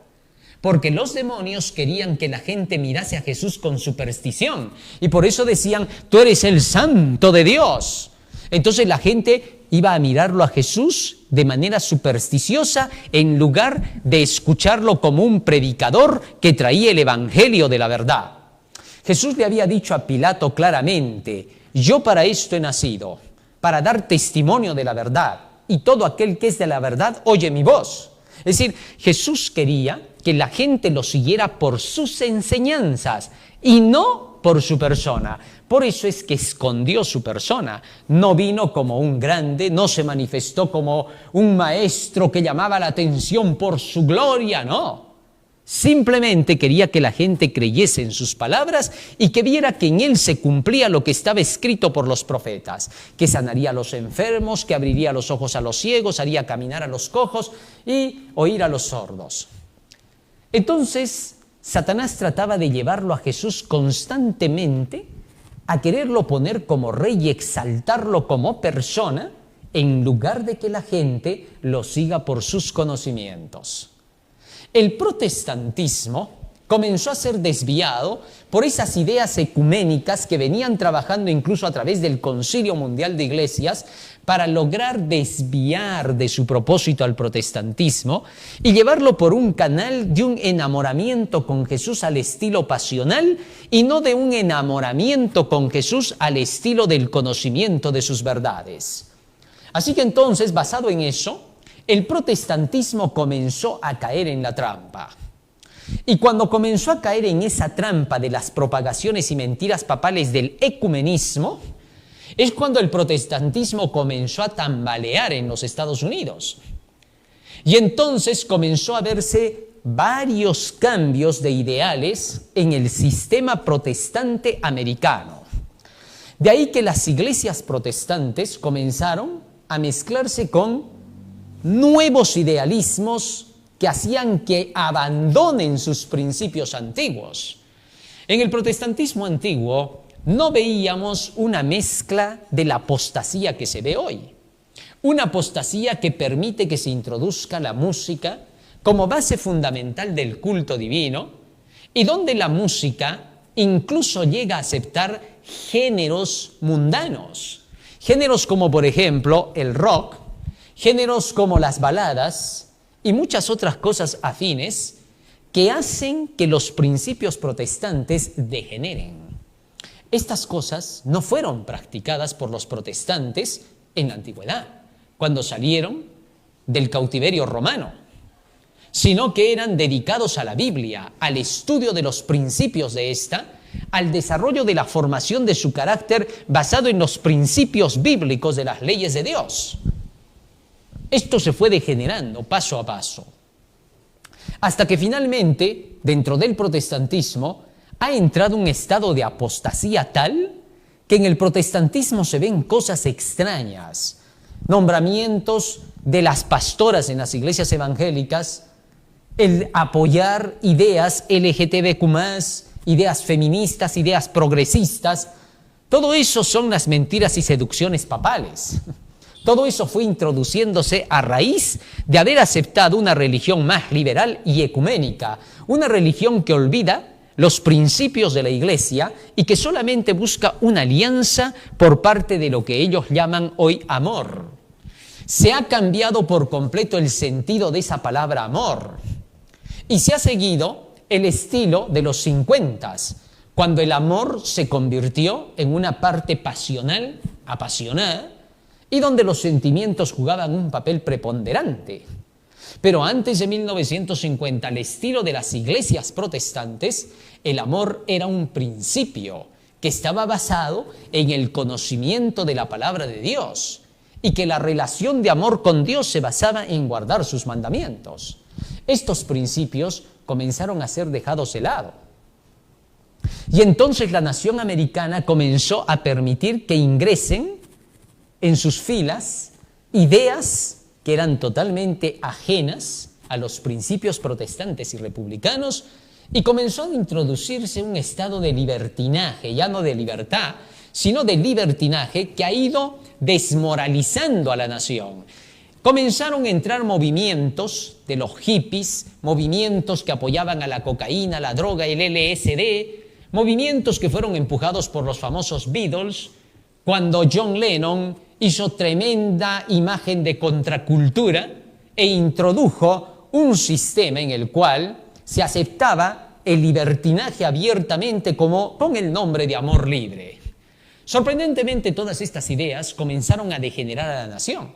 porque los demonios querían que la gente mirase a Jesús con superstición, y por eso decían: tú eres el Santo de Dios. Entonces la gente iba a mirarlo a Jesús de manera supersticiosa en lugar de escucharlo como un predicador que traía el evangelio de la verdad. Jesús le había dicho a Pilato claramente: yo para esto he nacido, para dar testimonio de la verdad, y todo aquel que es de la verdad oye mi voz. Es decir, Jesús quería que la gente lo siguiera por sus enseñanzas y no por su persona. Por eso es que escondió su persona. No vino como un grande, no se manifestó como un maestro que llamaba la atención por su gloria, no. Simplemente quería que la gente creyese en sus palabras y que viera que en él se cumplía lo que estaba escrito por los profetas, que sanaría a los enfermos, que abriría los ojos a los ciegos, haría caminar a los cojos y oír a los sordos. Entonces, Satanás trataba de llevarlo a Jesús constantemente a quererlo poner como rey y exaltarlo como persona, en lugar de que la gente lo siga por sus conocimientos. El protestantismo comenzó a ser desviado por esas ideas ecuménicas que venían trabajando incluso a través del Concilio Mundial de Iglesias para lograr desviar de su propósito al protestantismo y llevarlo por un canal de un enamoramiento con Jesús al estilo pasional y no de un enamoramiento con Jesús al estilo del conocimiento de sus verdades. Así que entonces, basado en eso, el protestantismo comenzó a caer en la trampa. Y cuando comenzó a caer en esa trampa de las propagaciones y mentiras papales del ecumenismo, es cuando el protestantismo comenzó a tambalear en los Estados Unidos. Y entonces comenzó a verse varios cambios de ideales en el sistema protestante americano. De ahí que las iglesias protestantes comenzaron a mezclarse con nuevos idealismos que hacían que abandonen sus principios antiguos. En el protestantismo antiguo no veíamos una mezcla de la apostasía que se ve hoy. Una apostasía que permite que se introduzca la música como base fundamental del culto divino y donde la música incluso llega a aceptar géneros mundanos. Géneros como, por ejemplo, el rock, géneros como las baladas y muchas otras cosas afines que hacen que los principios protestantes degeneren. Estas cosas no fueron practicadas por los protestantes en la antigüedad. cuando salieron del cautiverio romano, sino que eran dedicados a la Biblia, al estudio de los principios de esta, al desarrollo de la formación de su carácter basado en los principios bíblicos de las leyes de Dios. Esto se fue degenerando paso a paso, hasta que finalmente, dentro del protestantismo, ha entrado un estado de apostasía tal que en el protestantismo se ven cosas extrañas, nombramientos de las pastoras en las iglesias evangélicas, el apoyar ideas LGTBQ+, ideas feministas, ideas progresistas. Todo eso son las mentiras y seducciones papales. Todo eso fue introduciéndose a raíz de haber aceptado una religión más liberal y ecuménica, una religión que olvida los principios de la Iglesia y que solamente busca una alianza por parte de lo que ellos llaman hoy amor. Se ha cambiado por completo el sentido de esa palabra amor y se ha seguido el estilo de los 50s, cuando el amor se convirtió en una parte pasional, apasionada, y donde los sentimientos jugaban un papel preponderante. Pero antes de 1950, al estilo de las iglesias protestantes, el amor era un principio que estaba basado en el conocimiento de la palabra de Dios y que la relación de amor con Dios se basaba en guardar sus mandamientos. Estos principios comenzaron a ser dejados de lado. Y entonces la nación americana comenzó a permitir que ingresen en sus filas ideas que eran totalmente ajenas a los principios protestantes y republicanos, y comenzó a introducirse un estado de libertinaje, ya no de libertad, sino de libertinaje que ha ido desmoralizando a la nación. Comenzaron a entrar movimientos de los hippies, movimientos que apoyaban a la cocaína, la droga, el LSD, movimientos que fueron empujados por los famosos Beatles, cuando John Lennon hizo tremenda imagen de contracultura e introdujo un sistema en el cual se aceptaba el libertinaje abiertamente como con el nombre de amor libre. Sorprendentemente, todas estas ideas comenzaron a degenerar a la nación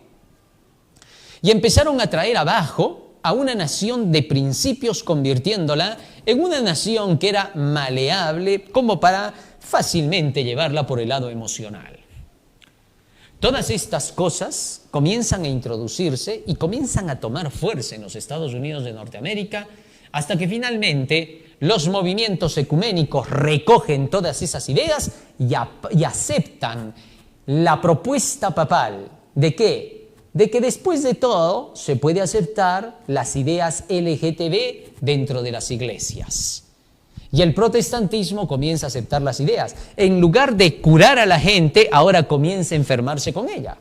y empezaron a traer abajo a una nación de principios, convirtiéndola en una nación que era maleable como para fácilmente llevarla por el lado emocional. Todas estas cosas comienzan a introducirse y comienzan a tomar fuerza en los Estados Unidos de Norteamérica, hasta que finalmente los movimientos ecuménicos recogen todas esas ideas y aceptan la propuesta papal de ¿qué? De que después de todo se puede aceptar las ideas LGTB dentro de las iglesias. Y el protestantismo comienza a aceptar las ideas. En lugar de curar a la gente, ahora comienza a enfermarse con ella.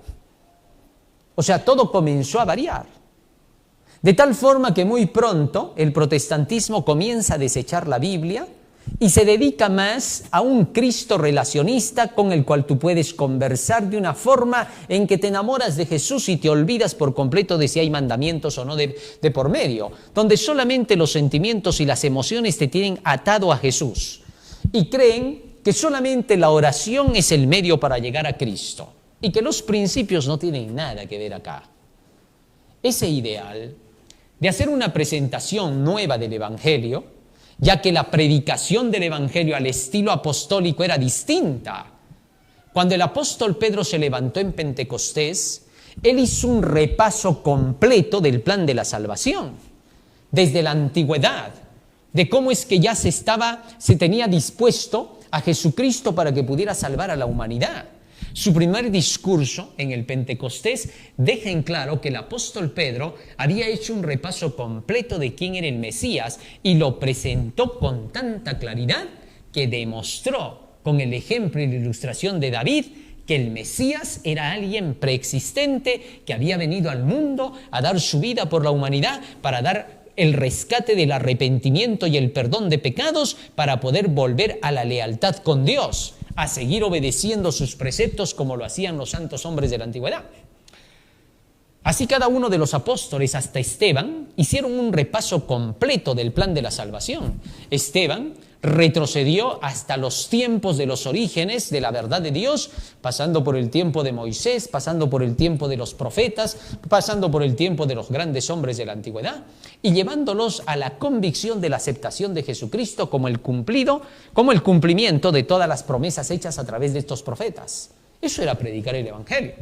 O sea, todo comenzó a variar. De tal forma que muy pronto el protestantismo comienza a desechar la Biblia y se dedica más a un Cristo relacionista con el cual tú puedes conversar de una forma en que te enamoras de Jesús y te olvidas por completo de si hay mandamientos o no de por medio, donde solamente los sentimientos y las emociones te tienen atado a Jesús y creen que solamente la oración es el medio para llegar a Cristo y que los principios no tienen nada que ver acá. Ese ideal de hacer una presentación nueva del Evangelio, ya que la predicación del Evangelio al estilo apostólico era distinta. Cuando el apóstol Pedro se levantó en Pentecostés, él hizo un repaso completo del plan de la salvación, desde la antigüedad, de cómo es que ya se tenía dispuesto a Jesucristo para que pudiera salvar a la humanidad. Su primer discurso en el Pentecostés deja en claro que el apóstol Pedro había hecho un repaso completo de quién era el Mesías y lo presentó con tanta claridad que demostró con el ejemplo y la ilustración de David que el Mesías era alguien preexistente que había venido al mundo a dar su vida por la humanidad para dar el rescate del arrepentimiento y el perdón de pecados para poder volver a la lealtad con Dios, a seguir obedeciendo sus preceptos como lo hacían los santos hombres de la antigüedad. Así cada uno de los apóstoles, hasta Esteban, hicieron un repaso completo del plan de la salvación. Esteban retrocedió hasta los tiempos de los orígenes de la verdad de Dios, pasando por el tiempo de Moisés, pasando por el tiempo de los profetas, pasando por el tiempo de los grandes hombres de la antigüedad, y llevándolos a la convicción de la aceptación de Jesucristo como el cumplimiento de todas las promesas hechas a través de estos profetas. Eso era predicar el Evangelio.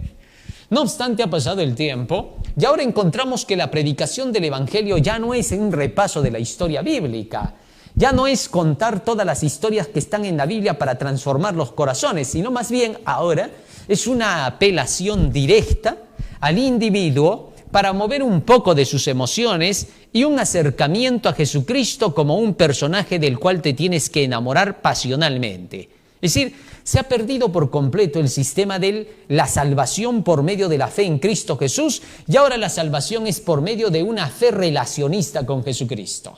No obstante, ha pasado el tiempo y ahora encontramos que la predicación del Evangelio ya no es un repaso de la historia bíblica, ya no es contar todas las historias que están en la Biblia para transformar los corazones, sino más bien ahora es una apelación directa al individuo para mover un poco de sus emociones y un acercamiento a Jesucristo como un personaje del cual te tienes que enamorar pasionalmente. Es decir, se ha perdido por completo el sistema de la salvación por medio de la fe en Cristo Jesús y ahora la salvación es por medio de una fe relacionista con Jesucristo.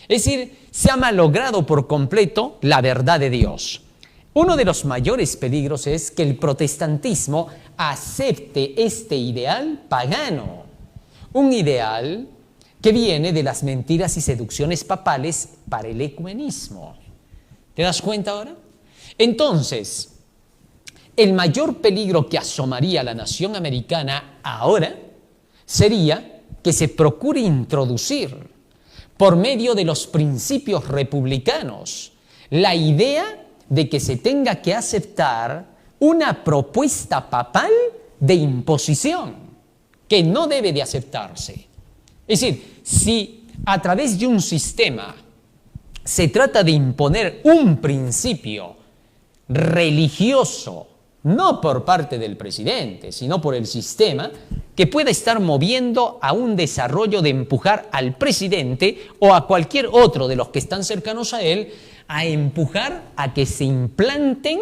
Es decir, se ha malogrado por completo la verdad de Dios. Uno de los mayores peligros es que el protestantismo acepte este ideal pagano, un ideal que viene de las mentiras y seducciones papales para el ecumenismo. ¿Te das cuenta ahora? Entonces, el mayor peligro que asomaría a la nación americana ahora sería que se procure introducir por medio de los principios republicanos la idea de que se tenga que aceptar una propuesta papal de imposición que no debe de aceptarse. Es decir, si a través de un sistema se trata de imponer un principio religioso, no por parte del presidente, sino por el sistema, que pueda estar moviendo a un desarrollo de empujar al presidente o a cualquier otro de los que están cercanos a él, a empujar a que se implanten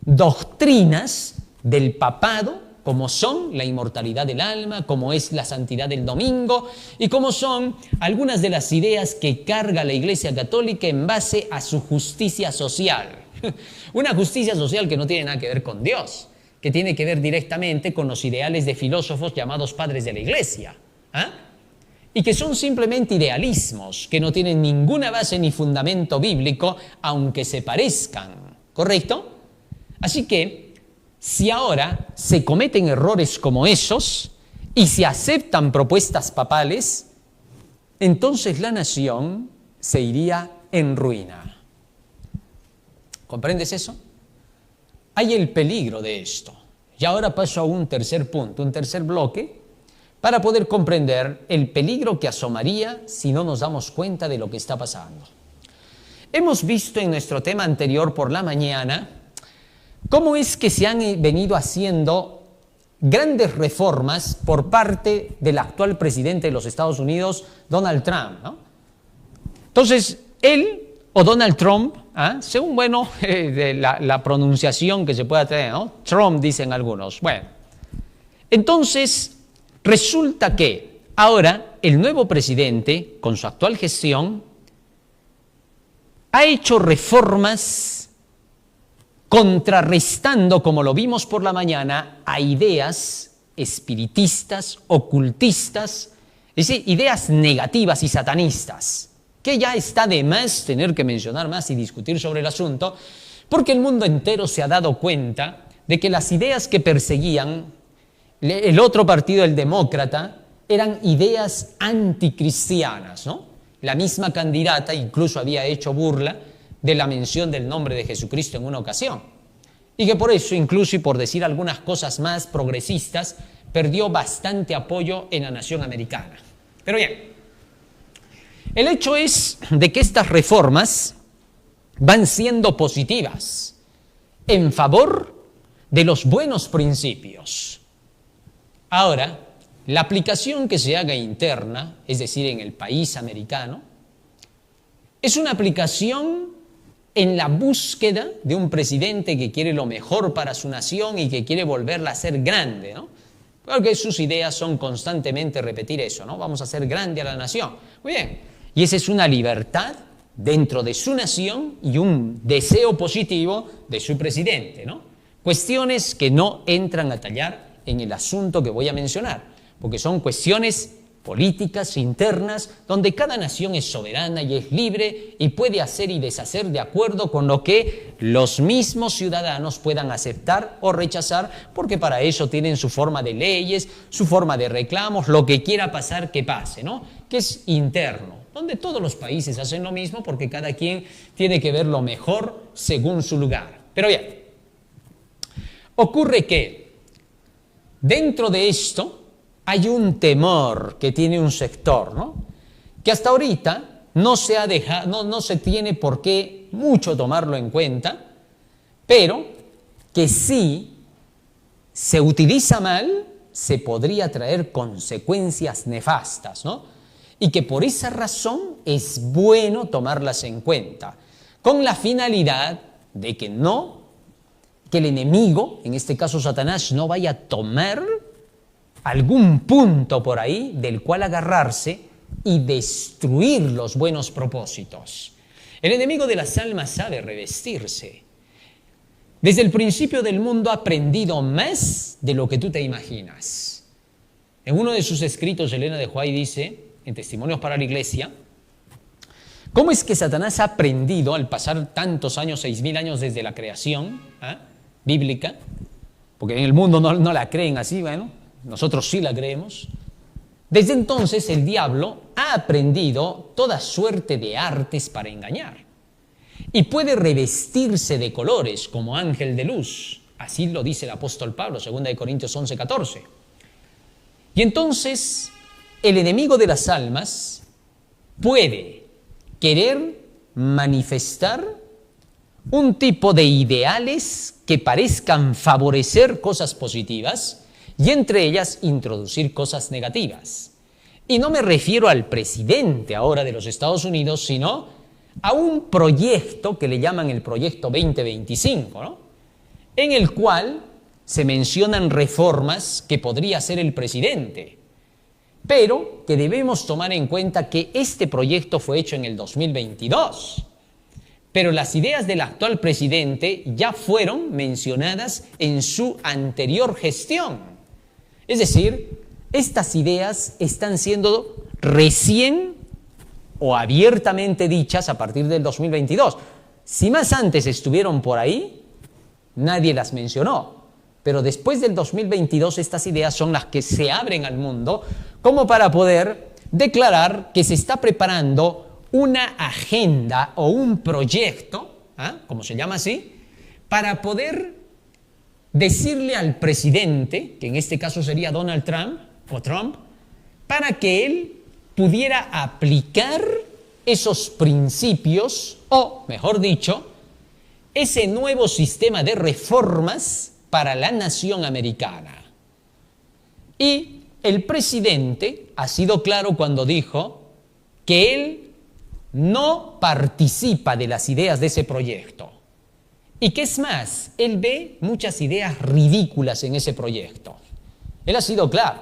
doctrinas del papado, como son la inmortalidad del alma, como es la santidad del domingo, y como son algunas de las ideas que carga la Iglesia Católica en base a su justicia social. Una justicia social que no tiene nada que ver con Dios, que tiene que ver directamente con los ideales de filósofos llamados padres de la Iglesia, y que son simplemente idealismos, que no tienen ninguna base ni fundamento bíblico, aunque se parezcan, ¿correcto? Así que, si ahora se cometen errores como esos y se aceptan propuestas papales, entonces la nación se iría en ruina. ¿Comprendes eso? Hay el peligro de esto. Y ahora paso a un tercer punto, un tercer bloque, para poder comprender el peligro que asomaría si no nos damos cuenta de lo que está pasando. Hemos visto en nuestro tema anterior por la mañana cómo es que se han venido haciendo grandes reformas por parte del actual presidente de los Estados Unidos, Donald Trump, ¿no? Entonces, él o Donald Trump, según, de la pronunciación que se pueda tener, ¿no? Trump dicen algunos. Bueno, entonces resulta que ahora el nuevo presidente, con su actual gestión, ha hecho reformas contrarrestando, como lo vimos por la mañana, a ideas espiritistas, ocultistas, es decir, ideas negativas y satanistas, que ya está de más tener que mencionar más y discutir sobre el asunto, porque el mundo entero se ha dado cuenta de que las ideas que perseguían el otro partido, el demócrata, eran ideas anticristianas, ¿no? La misma candidata incluso había hecho burla de la mención del nombre de Jesucristo en una ocasión, y que por eso, incluso y por decir algunas cosas más progresistas, perdió bastante apoyo en la nación americana. Pero bien, el hecho es de que estas reformas van siendo positivas en favor de los buenos principios. Ahora, la aplicación que se haga interna, es decir, en el país americano, es una aplicación en la búsqueda de un presidente que quiere lo mejor para su nación y que quiere volverla a ser grande, ¿no? Porque sus ideas son constantemente repetir eso, ¿no? Vamos a hacer grande a la nación. Muy bien. Y esa es una libertad dentro de su nación y un deseo positivo de su presidente, ¿no? Cuestiones que no entran a tallar en el asunto que voy a mencionar, porque son cuestiones políticas internas, donde cada nación es soberana y es libre y puede hacer y deshacer de acuerdo con lo que los mismos ciudadanos puedan aceptar o rechazar, porque para eso tienen su forma de leyes, su forma de reclamos, lo que quiera pasar que pase, ¿no? Que es interno, donde todos los países hacen lo mismo porque cada quien tiene que ver lo mejor según su lugar. Pero bien, ocurre que dentro de esto hay un temor que tiene un sector, ¿no? Que hasta ahorita no se tiene por qué mucho tomarlo en cuenta, pero que si se utiliza mal, se podría traer consecuencias nefastas, ¿no? Y que por esa razón es bueno tomarlas en cuenta, con la finalidad de que el enemigo, en este caso Satanás, no vaya a tomar algún punto por ahí del cual agarrarse y destruir los buenos propósitos. El enemigo de las almas sabe revestirse. Desde el principio del mundo ha aprendido más de lo que tú te imaginas. En uno de sus escritos, Elena de White dice, en Testimonios para la Iglesia, ¿cómo es que Satanás ha aprendido al pasar tantos años, 6.000 años desde la creación bíblica? Porque en el mundo no la creen así, bueno, nosotros sí la creemos. Desde entonces el diablo ha aprendido toda suerte de artes para engañar y puede revestirse de colores como ángel de luz. Así lo dice el apóstol Pablo, 2 Corintios 11:14. Y entonces el enemigo de las almas puede querer manifestar un tipo de ideales que parezcan favorecer cosas positivas y entre ellas introducir cosas negativas. Y no me refiero al presidente ahora de los Estados Unidos, sino a un proyecto que le llaman el Proyecto 2025, ¿no? En el cual se mencionan reformas que podría hacer el presidente, pero que debemos tomar en cuenta que este proyecto fue hecho en el 2022. Pero las ideas del actual presidente ya fueron mencionadas en su anterior gestión. Es decir, estas ideas están siendo recién o abiertamente dichas a partir del 2022. Si más antes estuvieron por ahí, nadie las mencionó. Pero después del 2022 estas ideas son las que se abren al mundo como para poder declarar que se está preparando una agenda o un proyecto, como se llama así, para poder decirle al presidente, que en este caso sería Donald Trump, para que él pudiera aplicar esos principios, o mejor dicho, ese nuevo sistema de reformas para la nación americana. Y el presidente ha sido claro cuando dijo que él no participa de las ideas de ese proyecto. Y que es más, él ve muchas ideas ridículas en ese proyecto. Él ha sido claro.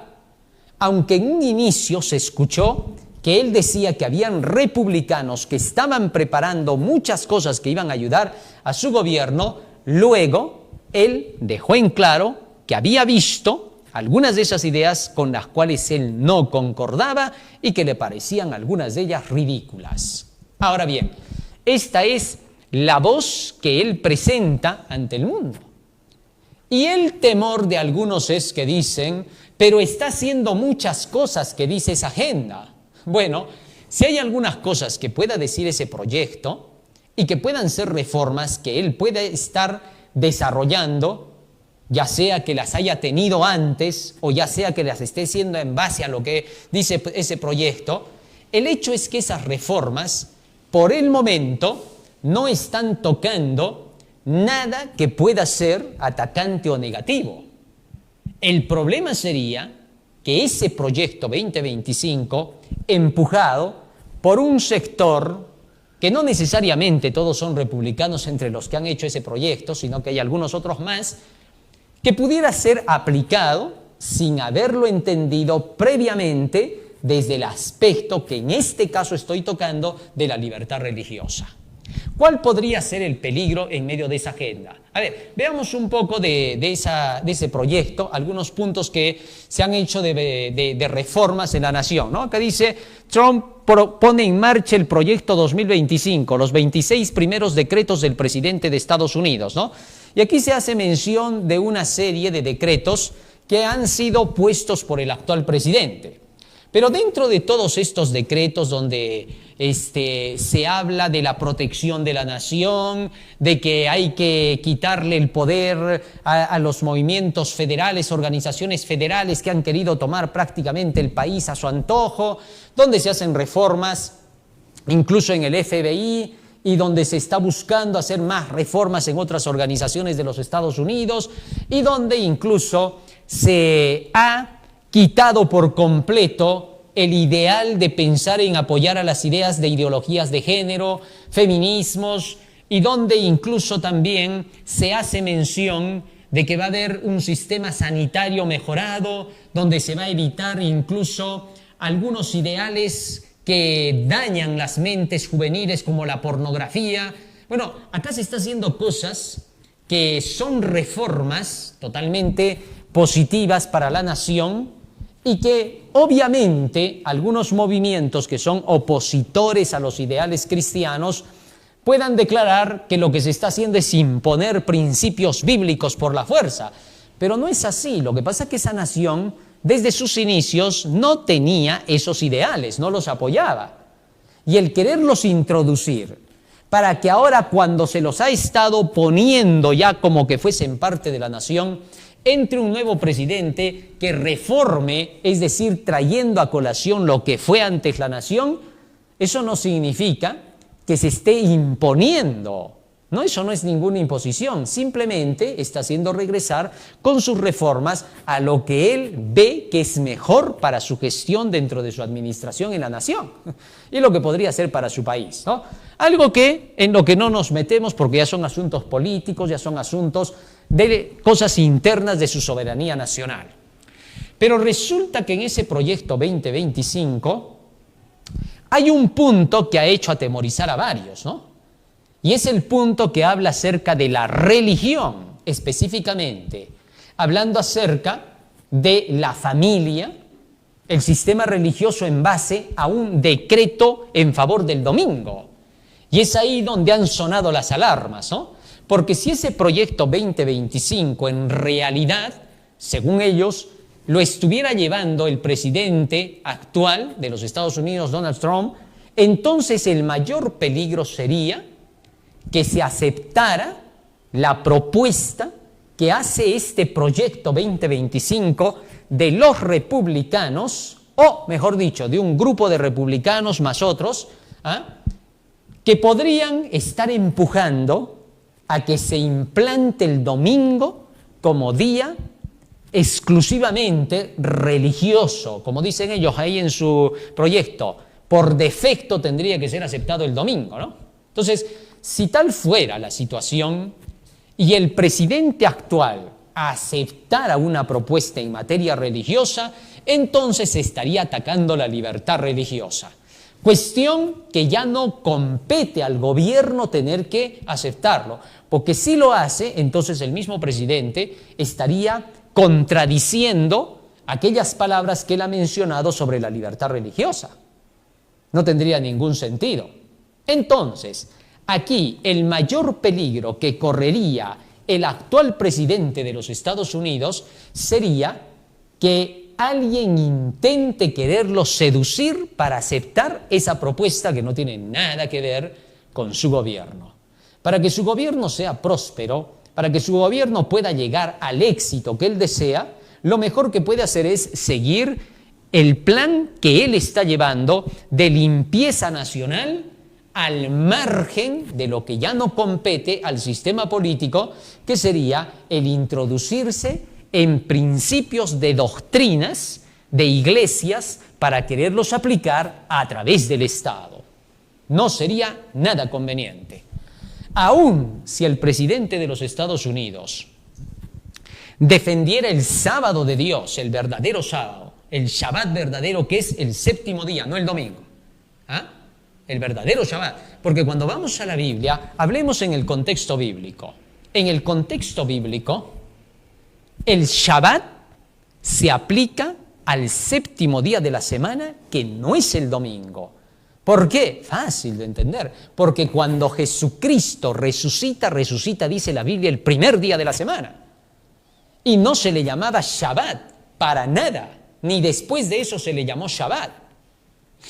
Aunque en un inicio se escuchó que él decía que habían republicanos que estaban preparando muchas cosas que iban a ayudar a su gobierno, luego él dejó en claro que había visto algunas de esas ideas con las cuales él no concordaba y que le parecían algunas de ellas ridículas. Ahora bien, esta es la voz que él presenta ante el mundo. Y el temor de algunos es que dicen, pero está haciendo muchas cosas que dice esa agenda. Bueno, si hay algunas cosas que pueda decir ese proyecto y que puedan ser reformas que él pueda estar desarrollando, ya sea que las haya tenido antes o ya sea que las esté haciendo en base a lo que dice ese proyecto, el hecho es que esas reformas, por el momento, no están tocando nada que pueda ser atacante o negativo. El problema sería que ese proyecto 2025, empujado por un sector que no necesariamente todos son republicanos entre los que han hecho ese proyecto, sino que hay algunos otros más, que pudiera ser aplicado sin haberlo entendido previamente desde el aspecto que en este caso estoy tocando de la libertad religiosa. ¿Cuál podría ser el peligro en medio de esa agenda? A ver, veamos un poco de ese proyecto, algunos puntos que se han hecho de reformas en la nación, ¿no? Acá dice, Trump pone en marcha el proyecto 2025, los 26 primeros decretos del presidente de Estados Unidos, ¿no? Y aquí se hace mención de una serie de decretos que han sido puestos por el actual presidente. Pero dentro de todos estos decretos donde se habla de la protección de la nación, de que hay que quitarle el poder a los movimientos federales, organizaciones federales que han querido tomar prácticamente el país a su antojo, donde se hacen reformas incluso en el FBI y donde se está buscando hacer más reformas en otras organizaciones de los Estados Unidos y donde incluso se ha quitado por completo el ideal de pensar en apoyar a las ideas de ideologías de género, feminismos, y donde incluso también se hace mención de que va a haber un sistema sanitario mejorado, donde se va a evitar incluso algunos ideales que dañan las mentes juveniles como la pornografía. Bueno, acá se está haciendo cosas que son reformas totalmente positivas para la nación y que obviamente algunos movimientos que son opositores a los ideales cristianos puedan declarar que lo que se está haciendo es imponer principios bíblicos por la fuerza. Pero no es así. Lo que pasa es que esa nación desde sus inicios no tenía esos ideales, no los apoyaba. Y el quererlos introducir para que ahora cuando se los ha estado poniendo ya como que fuesen parte de la nación, entre un nuevo presidente que reforme, es decir, trayendo a colación lo que fue antes la nación, eso no significa que se esté imponiendo. No, eso no es ninguna imposición, simplemente está haciendo regresar con sus reformas a lo que él ve que es mejor para su gestión dentro de su administración en la nación y lo que podría ser para su país, ¿no? Algo que en lo que no nos metemos porque ya son asuntos políticos, ya son asuntos de cosas internas de su soberanía nacional. Pero resulta que en ese proyecto 2025 hay un punto que ha hecho atemorizar a varios, ¿no? Y es el punto que habla acerca de la religión, específicamente, hablando acerca de la familia, el sistema religioso en base a un decreto en favor del domingo. Y es ahí donde han sonado las alarmas, ¿no? Porque si ese proyecto 2025 en realidad, según ellos, lo estuviera llevando el presidente actual de los Estados Unidos, Donald Trump, entonces el mayor peligro sería que se aceptara la propuesta que hace este proyecto 2025 de los republicanos, o mejor dicho, de un grupo de republicanos más otros, que podrían estar empujando a que se implante el domingo como día exclusivamente religioso, como dicen ellos ahí en su proyecto. Por defecto tendría que ser aceptado el domingo, ¿no? Entonces, si tal fuera la situación y el presidente actual aceptara una propuesta en materia religiosa, entonces se estaría atacando la libertad religiosa. Cuestión que ya no compete al gobierno tener que aceptarlo, porque si lo hace, entonces el mismo presidente estaría contradiciendo aquellas palabras que él ha mencionado sobre la libertad religiosa. No tendría ningún sentido. Entonces, aquí el mayor peligro que correría el actual presidente de los Estados Unidos sería que alguien intente quererlo seducir para aceptar esa propuesta que no tiene nada que ver con su gobierno. Para que su gobierno sea próspero, para que su gobierno pueda llegar al éxito que él desea, lo mejor que puede hacer es seguir el plan que él está llevando de limpieza nacional al margen de lo que ya no compete al sistema político, que sería el introducirse en principios de doctrinas de iglesias para quererlos aplicar a través del Estado. No sería nada conveniente. Aún si el presidente de los Estados Unidos defendiera el sábado de Dios, el verdadero sábado, el Shabbat verdadero, que es el séptimo día, no el domingo, el verdadero Shabbat. Porque cuando vamos a la Biblia, hablemos en el contexto bíblico. En el contexto bíblico, el Shabbat se aplica al séptimo día de la semana, que no es el domingo. ¿Por qué? Fácil de entender. Porque cuando Jesucristo resucita, dice la Biblia, el primer día de la semana. Y no se le llamaba Shabbat para nada. Ni después de eso se le llamó Shabbat.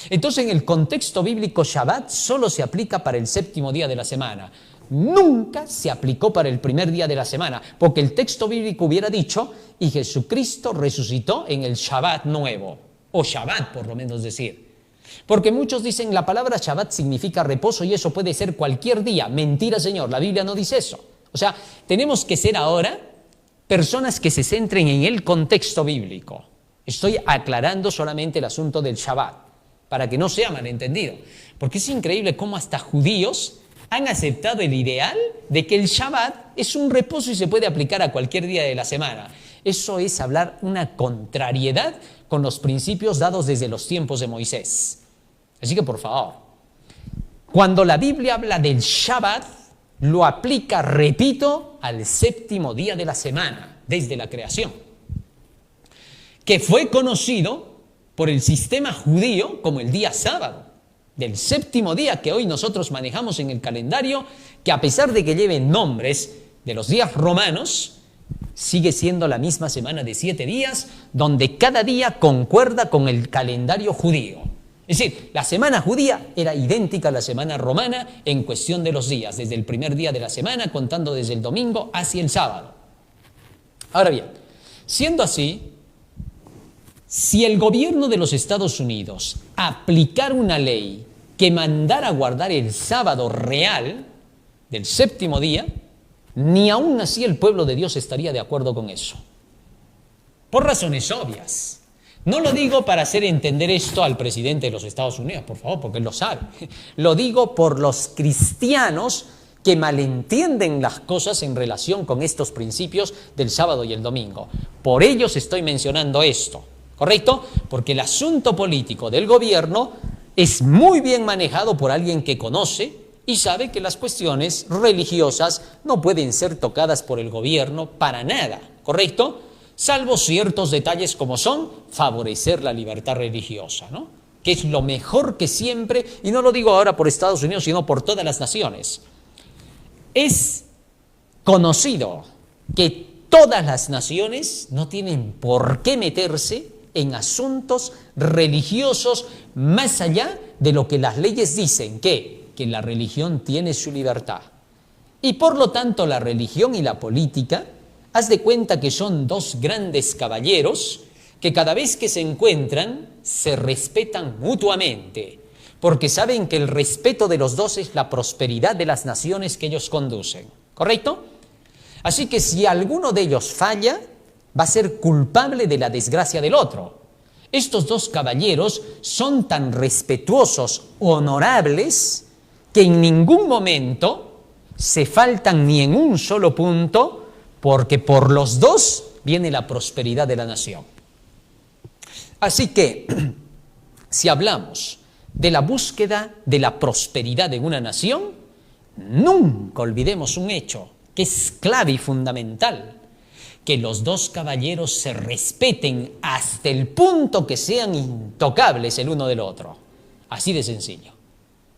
Entonces, en el contexto bíblico, Shabbat solo se aplica para el séptimo día de la semana. Nunca se aplicó para el primer día de la semana, porque el texto bíblico hubiera dicho, y Jesucristo resucitó en el Shabbat nuevo, o Shabbat por lo menos decir. Porque muchos dicen la palabra Shabbat significa reposo y eso puede ser cualquier día. Mentira, Señor, la Biblia no dice eso. O sea, tenemos que ser ahora personas que se centren en el contexto bíblico. Estoy aclarando solamente el asunto del Shabbat, para que no sea malentendido. Porque es increíble cómo hasta judíos han aceptado el ideal de que el Shabbat es un reposo y se puede aplicar a cualquier día de la semana. Eso es hablar una contrariedad con los principios dados desde los tiempos de Moisés. Así que, por favor, cuando la Biblia habla del Shabbat, lo aplica, repito, al séptimo día de la semana, desde la creación, que fue conocido por el sistema judío como el día sábado, del séptimo día que hoy nosotros manejamos en el calendario, que a pesar de que lleve nombres de los días romanos, sigue siendo la misma semana de 7 días, donde cada día concuerda con el calendario judío. Es decir, la semana judía era idéntica a la semana romana en cuestión de los días, desde el primer día de la semana, contando desde el domingo hacia el sábado. Ahora bien, siendo así, si el gobierno de los Estados Unidos aplicara una ley que mandara guardar el sábado real del séptimo día, ni aún así el pueblo de Dios estaría de acuerdo con eso. Por razones obvias. No lo digo para hacer entender esto al presidente de los Estados Unidos, por favor, porque él lo sabe. Lo digo por los cristianos que malentienden las cosas en relación con estos principios del sábado y el domingo. Por ellos estoy mencionando esto, ¿correcto? Porque el asunto político del gobierno es muy bien manejado por alguien que conoce y sabe que las cuestiones religiosas no pueden ser tocadas por el gobierno para nada, ¿correcto? Salvo ciertos detalles como son favorecer la libertad religiosa, ¿no? Que es lo mejor que siempre, y no lo digo ahora por Estados Unidos, sino por todas las naciones. Es conocido que todas las naciones no tienen por qué meterse en asuntos religiosos más allá de lo que las leyes dicen, que la religión tiene su libertad. Y por lo tanto la religión y la política, haz de cuenta que son dos grandes caballeros que cada vez que se encuentran se respetan mutuamente, porque saben que el respeto de los dos es la prosperidad de las naciones que ellos conducen, ¿correcto? Así que si alguno de ellos falla, va a ser culpable de la desgracia del otro. Estos dos caballeros son tan respetuosos, honorables, que en ningún momento se faltan ni en un solo punto, porque por los dos viene la prosperidad de la nación. Así que, si hablamos de la búsqueda de la prosperidad de una nación, nunca olvidemos un hecho que es clave y fundamental: que los dos caballeros se respeten hasta el punto que sean intocables el uno del otro. Así de sencillo.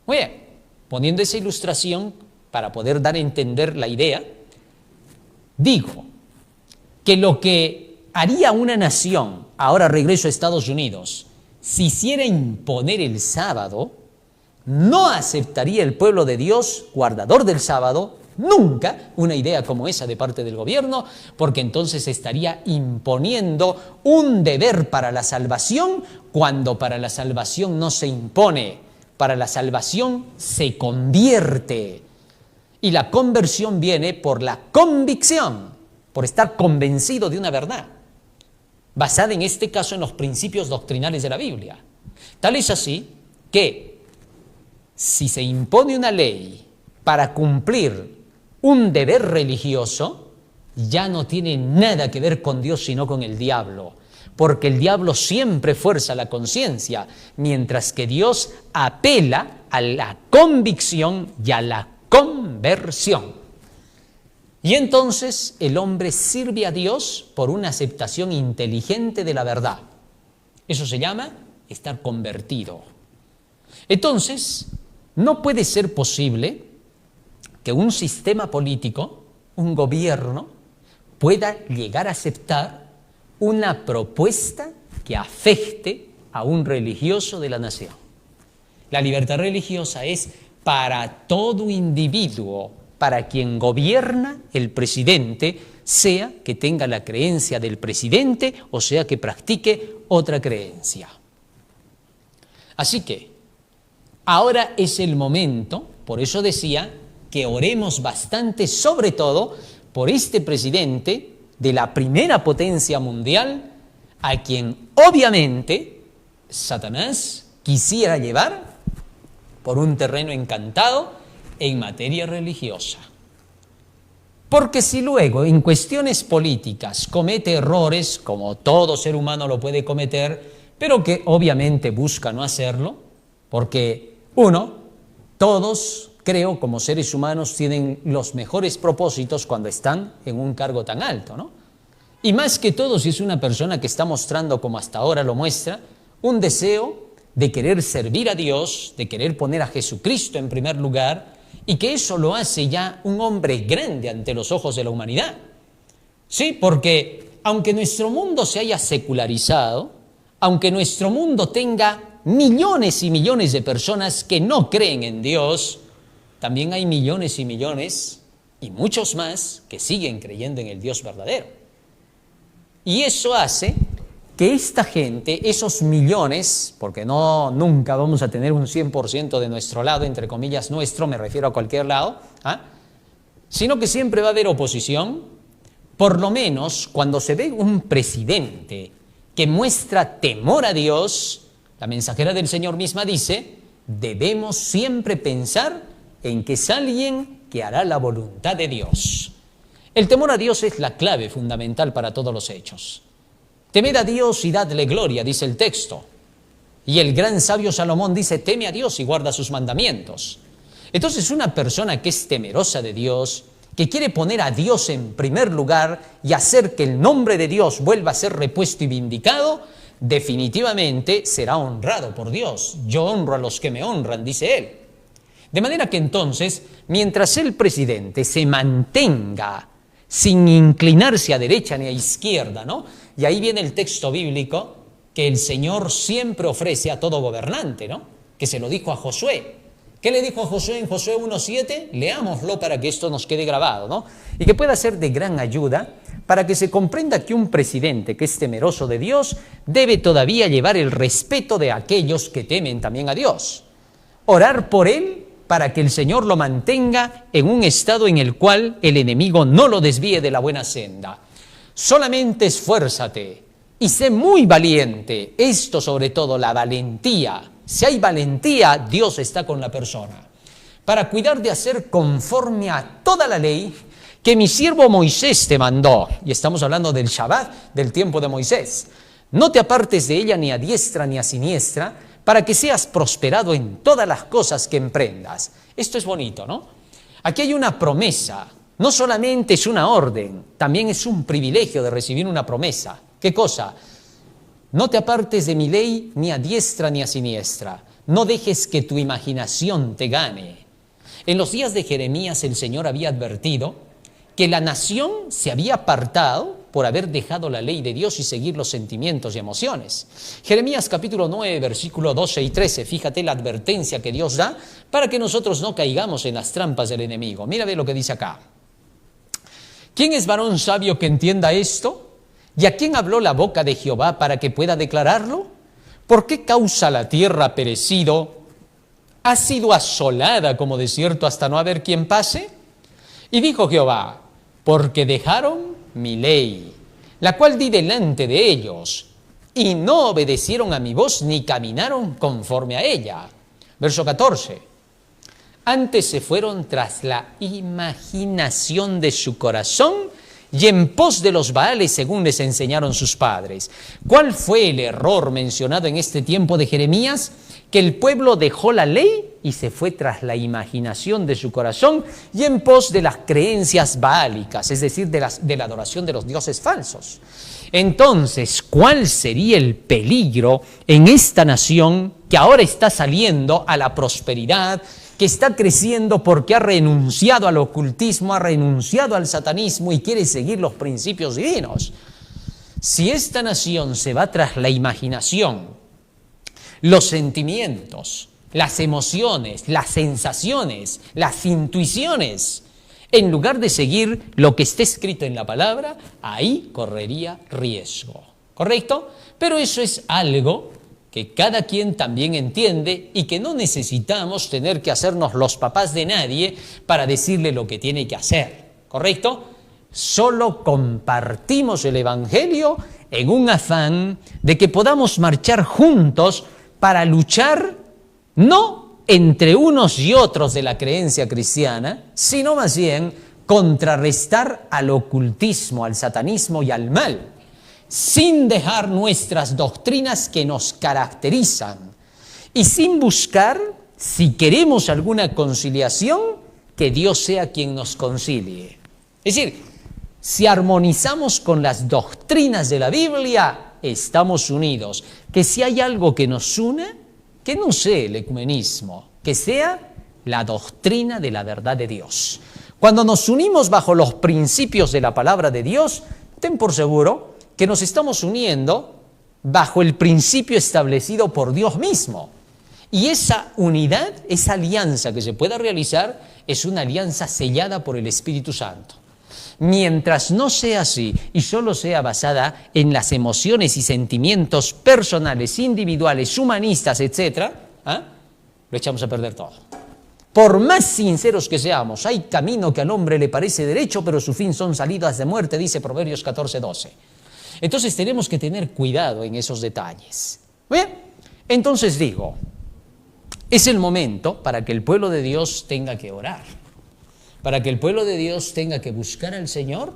Muy bien, poniendo esa ilustración para poder dar a entender la idea, digo que lo que haría una nación, ahora regreso a Estados Unidos, si hiciera imponer el sábado, no aceptaría el pueblo de Dios, guardador del sábado, nunca una idea como esa de parte del gobierno, porque entonces estaría imponiendo un deber para la salvación, cuando para la salvación no se impone, para la salvación se convierte. Y la conversión viene por la convicción, por estar convencido de una verdad, basada en este caso en los principios doctrinales de la Biblia. Tal es así que si se impone una ley para cumplir un deber religioso, ya no tiene nada que ver con Dios sino con el diablo, porque el diablo siempre fuerza la conciencia, mientras que Dios apela a la convicción y a la conversión. Y entonces el hombre sirve a Dios por una aceptación inteligente de la verdad. Eso se llama estar convertido. Entonces, no puede ser posible que un sistema político, un gobierno, pueda llegar a aceptar una propuesta que afecte a un religioso de la nación. La libertad religiosa es para todo individuo, para quien gobierna el presidente, sea que tenga la creencia del presidente o sea que practique otra creencia. Así que, ahora es el momento, por eso decía, que oremos bastante, sobre todo por este presidente de la primera potencia mundial, a quien obviamente Satanás quisiera llevar por un terreno encantado en materia religiosa. Porque si luego en cuestiones políticas comete errores, como todo ser humano lo puede cometer, pero que obviamente busca no hacerlo, porque todos, creo, como seres humanos, tienen los mejores propósitos cuando están en un cargo tan alto, ¿no? Y más que todo, si es una persona que está mostrando, como hasta ahora lo muestra, un deseo de querer servir a Dios, de querer poner a Jesucristo en primer lugar, y que eso lo hace ya un hombre grande ante los ojos de la humanidad. Sí, porque aunque nuestro mundo se haya secularizado, aunque nuestro mundo tenga millones y millones de personas que no creen en Dios, también hay millones y millones, y muchos más, que siguen creyendo en el Dios verdadero. Y eso hace que esta gente, esos millones, porque nunca vamos a tener un 100% de nuestro lado, entre comillas nuestro, me refiero a cualquier lado, sino que siempre va a haber oposición, por lo menos cuando se ve un presidente que muestra temor a Dios, la mensajera del Señor misma dice, debemos siempre pensar en que es alguien que hará la voluntad de Dios. El temor a Dios es la clave fundamental para todos los hechos. Temed a Dios y dadle gloria, dice el texto. Y el gran sabio Salomón dice, teme a Dios y guarda sus mandamientos. Entonces, una persona que es temerosa de Dios, que quiere poner a Dios en primer lugar y hacer que el nombre de Dios vuelva a ser repuesto y vindicado, definitivamente será honrado por Dios. Yo honro a los que me honran, dice él. De manera que entonces, mientras el presidente se mantenga sin inclinarse a derecha ni a izquierda, ¿no? Y ahí viene el texto bíblico que el Señor siempre ofrece a todo gobernante, ¿no? Que se lo dijo a Josué. ¿Qué le dijo a Josué en Josué 1:7? Leámoslo para que esto nos quede grabado, ¿no? Y que pueda ser de gran ayuda para que se comprenda que un presidente que es temeroso de Dios debe todavía llevar el respeto de aquellos que temen también a Dios. Orar por él para que el Señor lo mantenga en un estado en el cual el enemigo no lo desvíe de la buena senda. Solamente esfuérzate y sé muy valiente. Esto sobre todo, la valentía. Si hay valentía, Dios está con la persona. Para cuidar de hacer conforme a toda la ley que mi siervo Moisés te mandó. Y estamos hablando del Shabbat, del tiempo de Moisés. No te apartes de ella ni a diestra ni a siniestra, para que seas prosperado en todas las cosas que emprendas. Esto es bonito, ¿no? Aquí hay una promesa. No solamente es una orden, también es un privilegio de recibir una promesa. ¿Qué cosa? No te apartes de mi ley ni a diestra ni a siniestra. No dejes que tu imaginación te gane. En los días de Jeremías el Señor había advertido que la nación se había apartado por haber dejado la ley de Dios y seguir los sentimientos y emociones. Jeremías capítulo 9, versículo 12 y 13, fíjate la advertencia que Dios da para que nosotros no caigamos en las trampas del enemigo. Mira lo que dice acá. ¿Quién es varón sabio que entienda esto? ¿Y a quién habló la boca de Jehová para que pueda declararlo? ¿Por qué causa la tierra perecido? ¿Ha sido asolada como desierto hasta no haber quien pase? Y dijo Jehová, porque dejaron mi ley, la cual di delante de ellos, y no obedecieron a mi voz ni caminaron conforme a ella. Verso 14. Antes se fueron tras la imaginación de su corazón y en pos de los Baales según les enseñaron sus padres. ¿Cuál fue el error mencionado en este tiempo de Jeremías? Que el pueblo dejó la ley y se fue tras la imaginación de su corazón y en pos de las creencias baálicas, es decir, de la adoración de los dioses falsos. Entonces, ¿cuál sería el peligro en esta nación que ahora está saliendo a la prosperidad, que está creciendo porque ha renunciado al ocultismo, ha renunciado al satanismo y quiere seguir los principios divinos? Si esta nación se va tras la imaginación, los sentimientos, las emociones, las sensaciones, las intuiciones, en lugar de seguir lo que está escrito en la palabra, ahí correría riesgo. ¿Correcto? Pero eso es algo que cada quien también entiende y que no necesitamos tener que hacernos los papás de nadie para decirle lo que tiene que hacer. ¿Correcto? Solo compartimos el Evangelio en un afán de que podamos marchar juntos para luchar no entre unos y otros de la creencia cristiana, sino más bien contrarrestar al ocultismo, al satanismo y al mal, sin dejar nuestras doctrinas que nos caracterizan y sin buscar, si queremos alguna conciliación, que Dios sea quien nos concilie. Es decir, si armonizamos con las doctrinas de la Biblia, estamos unidos. Que si hay algo que nos une, que no sea el ecumenismo, que sea la doctrina de la verdad de Dios. Cuando nos unimos bajo los principios de la palabra de Dios, ten por seguro que nos estamos uniendo bajo el principio establecido por Dios mismo. Y esa unidad, esa alianza que se pueda realizar, es una alianza sellada por el Espíritu Santo. Mientras no sea así y solo sea basada en las emociones y sentimientos personales, individuales, humanistas, etc., lo echamos a perder todo. Por más sinceros que seamos, hay camino que al hombre le parece derecho, pero su fin son salidas de muerte, dice Proverbios 14:12. Entonces tenemos que tener cuidado en esos detalles. Bien, entonces digo, es el momento para que el pueblo de Dios tenga que orar, para que el pueblo de Dios tenga que buscar al Señor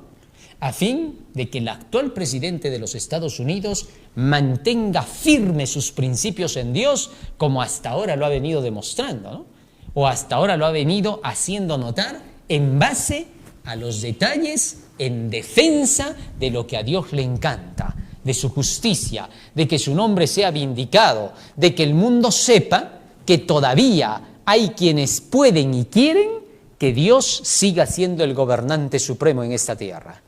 a fin de que el actual presidente de los Estados Unidos mantenga firmes sus principios en Dios, como hasta ahora lo ha venido demostrando, ¿no? O hasta ahora lo ha venido haciendo notar en base a los detalles en defensa de lo que a Dios le encanta, de su justicia, de que su nombre sea vindicado, de que el mundo sepa que todavía hay quienes pueden y quieren que Dios siga siendo el gobernante supremo en esta tierra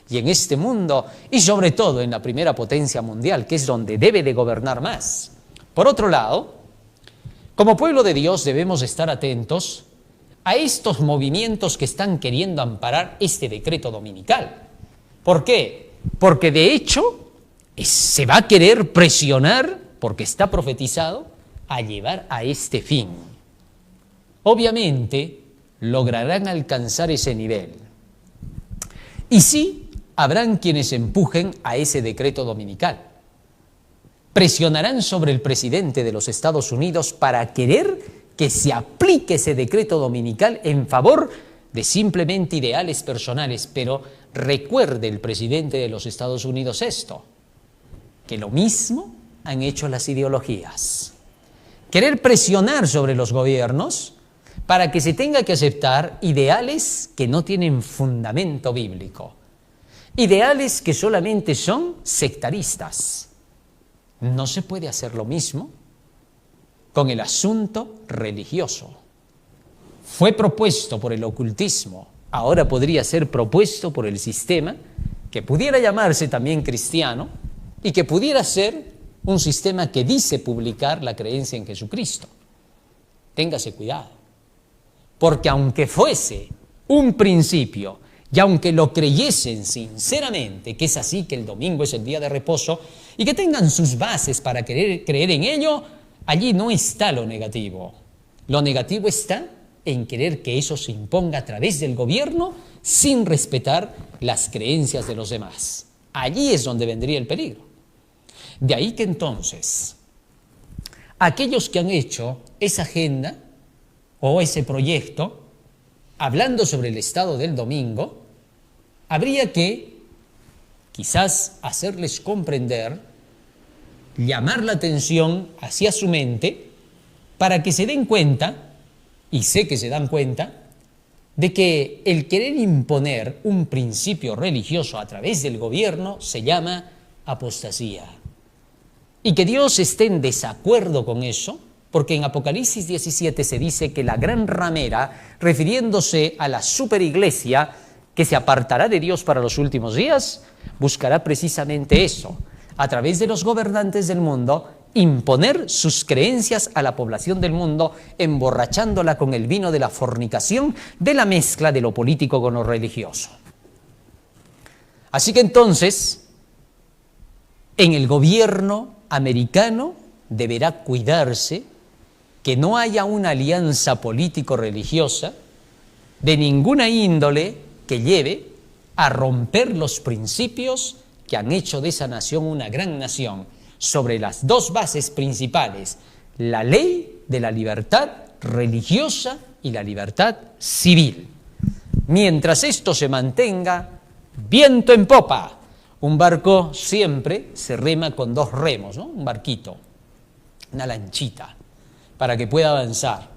y en este mundo, y sobre todo en la primera potencia mundial, que es donde debe de gobernar más. Por otro lado, como pueblo de Dios debemos estar atentos a estos movimientos que están queriendo amparar este decreto dominical. ¿Por qué? Porque de hecho se va a querer presionar, porque está profetizado, a llevar a este fin. Obviamente lograrán alcanzar ese nivel. Y sí, habrán quienes empujen a ese decreto dominical. Presionarán sobre el presidente de los Estados Unidos para querer que se aplique ese decreto dominical en favor de simplemente ideales personales. Pero recuerde el presidente de los Estados Unidos esto, que lo mismo han hecho las ideologías. Querer presionar sobre los gobiernos para que se tenga que aceptar ideales que no tienen fundamento bíblico, ideales que solamente son sectaristas. No se puede hacer lo mismo con el asunto religioso. Fue propuesto por el ocultismo, ahora podría ser propuesto por el sistema que pudiera llamarse también cristiano y que pudiera ser un sistema que dice publicar la creencia en Jesucristo. Téngase cuidado, porque aunque fuese un principio y aunque lo creyesen sinceramente, que es así, que el domingo es el día de reposo, y que tengan sus bases para creer en ello, allí no está lo negativo. Lo negativo está en querer que eso se imponga a través del gobierno sin respetar las creencias de los demás. Allí es donde vendría el peligro. De ahí que entonces, aquellos que han hecho esa agenda o ese proyecto, hablando sobre el estado del domingo, habría que quizás hacerles comprender, llamar la atención hacia su mente para que se den cuenta, y sé que se dan cuenta, de que el querer imponer un principio religioso a través del gobierno se llama apostasía. Y que Dios esté en desacuerdo con eso, porque en Apocalipsis 17 se dice que la gran ramera, refiriéndose a la superiglesia que se apartará de Dios para los últimos días, buscará precisamente eso, a través de los gobernantes del mundo, imponer sus creencias a la población del mundo, emborrachándola con el vino de la fornicación, de la mezcla de lo político con lo religioso. Así que entonces, en el gobierno americano deberá cuidarse que no haya una alianza político-religiosa de ninguna índole que lleve a romper los principios que han hecho de esa nación una gran nación, sobre las dos bases principales, la ley de la libertad religiosa y la libertad civil. Mientras esto se mantenga, viento en popa. Un barco siempre se rema con dos remos, ¿no? Un barquito, una lanchita, para que pueda avanzar.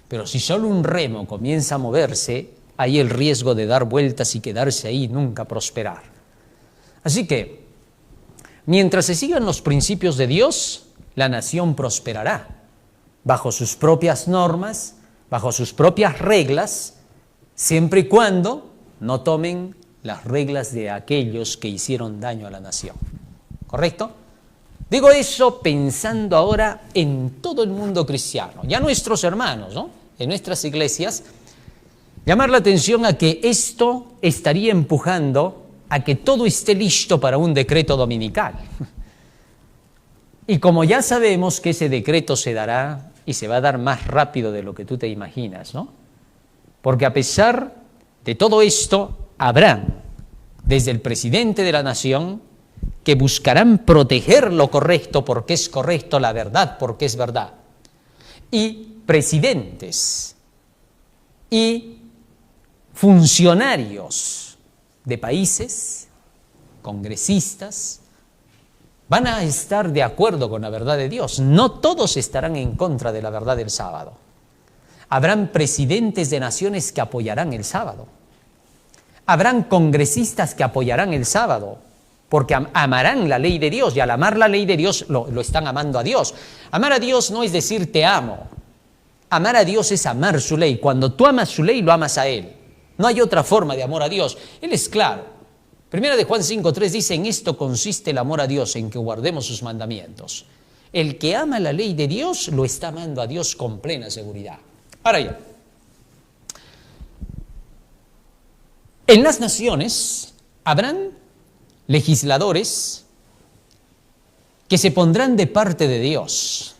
Pero si solo un remo comienza a moverse, hay el riesgo de dar vueltas y quedarse ahí y nunca prosperar. Así que, mientras se sigan los principios de Dios, la nación prosperará, bajo sus propias normas, bajo sus propias reglas, siempre y cuando no tomen las reglas de aquellos que hicieron daño a la nación. ¿Correcto? Digo eso pensando ahora en todo el mundo cristiano, ya nuestros hermanos, ¿no? En nuestras iglesias, llamar la atención a que esto estaría empujando a que todo esté listo para un decreto dominical. Y como ya sabemos que ese decreto se dará y se va a dar más rápido de lo que tú te imaginas, ¿no? Porque a pesar de todo esto, habrán, desde el presidente de la nación, que buscarán proteger lo correcto porque es correcto, la verdad porque es verdad. Y presidentes y funcionarios de países, congresistas, van a estar de acuerdo con la verdad de Dios. No todos estarán en contra de la verdad del sábado. Habrán presidentes de naciones que apoyarán el sábado. Habrán congresistas que apoyarán el sábado, porque amarán la ley de Dios, y al amar la ley de Dios lo están amando a Dios. Amar a Dios no es decir te amo. Amar a Dios es amar su ley. Cuando tú amas su ley, lo amas a Él. No hay otra forma de amor a Dios. Él es claro. Primera de Juan 5:3 dice, en esto consiste el amor a Dios, en que guardemos sus mandamientos. El que ama la ley de Dios, lo está amando a Dios con plena seguridad. Ahora ya. En las naciones habrán legisladores que se pondrán de parte de Dios.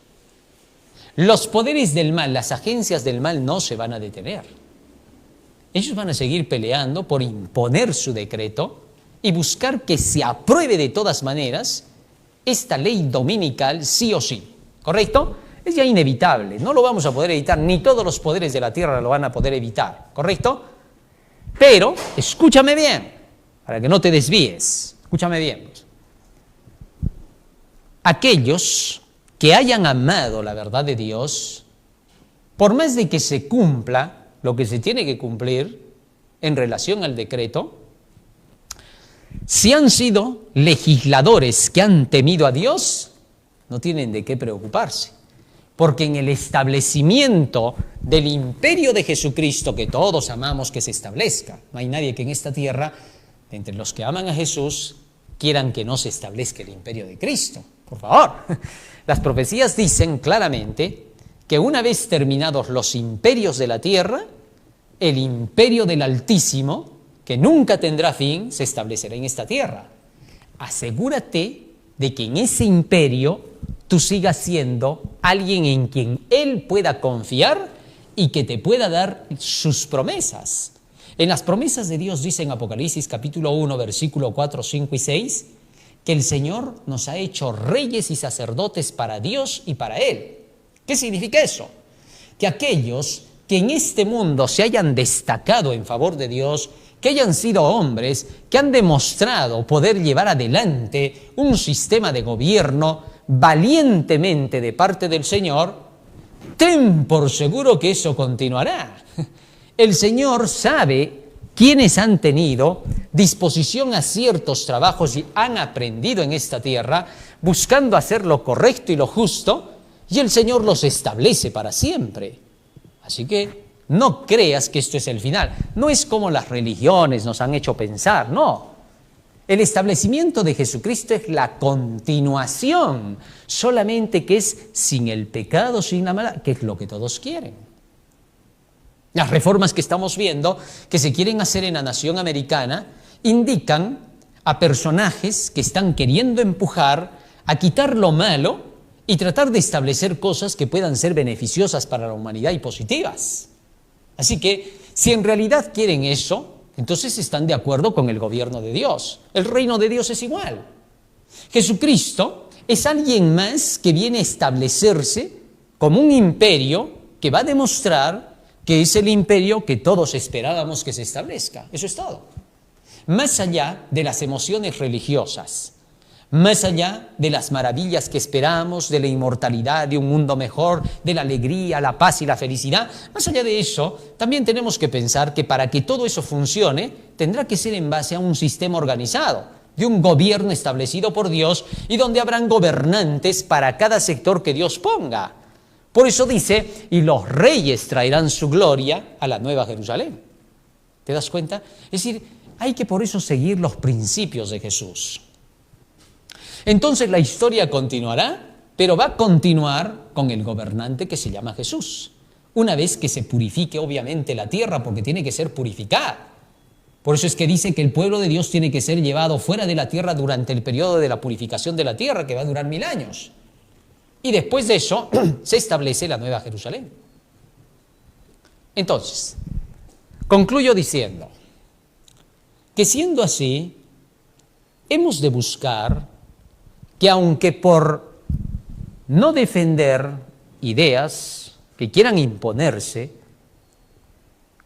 Los poderes del mal, las agencias del mal no se van a detener. Ellos van a seguir peleando por imponer su decreto y buscar que se apruebe de todas maneras esta ley dominical sí o sí. ¿Correcto? Es ya inevitable, no lo vamos a poder evitar, ni todos los poderes de la tierra lo van a poder evitar. ¿Correcto? Pero, escúchame bien, para que no te desvíes, escúchame bien. Aquellos que hayan amado la verdad de Dios, por más de que se cumpla lo que se tiene que cumplir en relación al decreto, si han sido legisladores que han temido a Dios, no tienen de qué preocuparse, porque en el establecimiento del imperio de Jesucristo, que todos amamos que se establezca, no hay nadie que en esta tierra, entre los que aman a Jesús, quieran que no se establezca el imperio de Cristo. Por favor, las profecías dicen claramente que una vez terminados los imperios de la tierra, el imperio del Altísimo, que nunca tendrá fin, se establecerá en esta tierra. Asegúrate de que en ese imperio tú sigas siendo alguien en quien Él pueda confiar y que te pueda dar sus promesas. En las promesas de Dios dice en Apocalipsis capítulo 1, versículo 4, 5 y 6, que el Señor nos ha hecho reyes y sacerdotes para Dios y para Él. ¿Qué significa eso? Que aquellos que en este mundo se hayan destacado en favor de Dios, que hayan sido hombres que han demostrado poder llevar adelante un sistema de gobierno valientemente de parte del Señor, ten por seguro que eso continuará. El Señor sabe quiénes han tenido disposición a ciertos trabajos y han aprendido en esta tierra, buscando hacer lo correcto y lo justo, y el Señor los establece para siempre. Así que no creas que esto es el final. No es como las religiones nos han hecho pensar, no. El establecimiento de Jesucristo es la continuación, solamente que es sin el pecado, sin la maldad, que es lo que todos quieren. Las reformas que estamos viendo, que se quieren hacer en la nación americana, indican a personajes que están queriendo empujar a quitar lo malo y tratar de establecer cosas que puedan ser beneficiosas para la humanidad y positivas. Así que, si en realidad quieren eso, entonces están de acuerdo con el gobierno de Dios. El reino de Dios es igual. Jesucristo es alguien más que viene a establecerse como un imperio que va a demostrar que es el imperio que todos esperábamos que se establezca. Eso es todo. Más allá de las emociones religiosas, más allá de las maravillas que esperamos, de la inmortalidad, de un mundo mejor, de la alegría, la paz y la felicidad, más allá de eso, también tenemos que pensar que para que todo eso funcione, tendrá que ser en base a un sistema organizado, de un gobierno establecido por Dios y donde habrán gobernantes para cada sector que Dios ponga. Por eso dice, y los reyes traerán su gloria a la nueva Jerusalén. ¿Te das cuenta? Es decir, hay que por eso seguir los principios de Jesús. Entonces la historia continuará, pero va a continuar con el gobernante que se llama Jesús. Una vez que se purifique obviamente la tierra, porque tiene que ser purificada. Por eso es que dice que el pueblo de Dios tiene que ser llevado fuera de la tierra durante el periodo de la purificación de la tierra, que va a durar 1000 años. Y después de eso se establece la nueva Jerusalén. Entonces, concluyo diciendo que siendo así, hemos de buscar que aunque por no defender ideas que quieran imponerse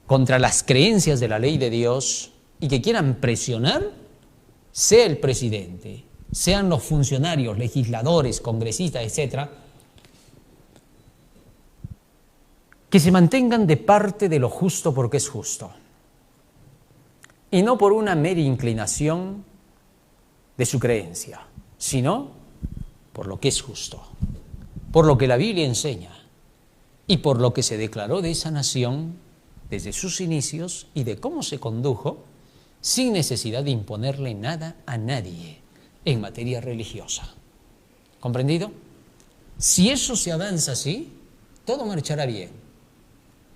contra las creencias de la ley de Dios y que quieran presionar, sea el presidente, sean los funcionarios, legisladores, congresistas, etc., que se mantengan de parte de lo justo porque es justo y no por una mera inclinación de su creencia, sino por lo que es justo, por lo que la Biblia enseña y por lo que se declaró de esa nación desde sus inicios y de cómo se condujo sin necesidad de imponerle nada a nadie en materia religiosa. ¿Comprendido? Si eso se avanza así, todo marchará bien.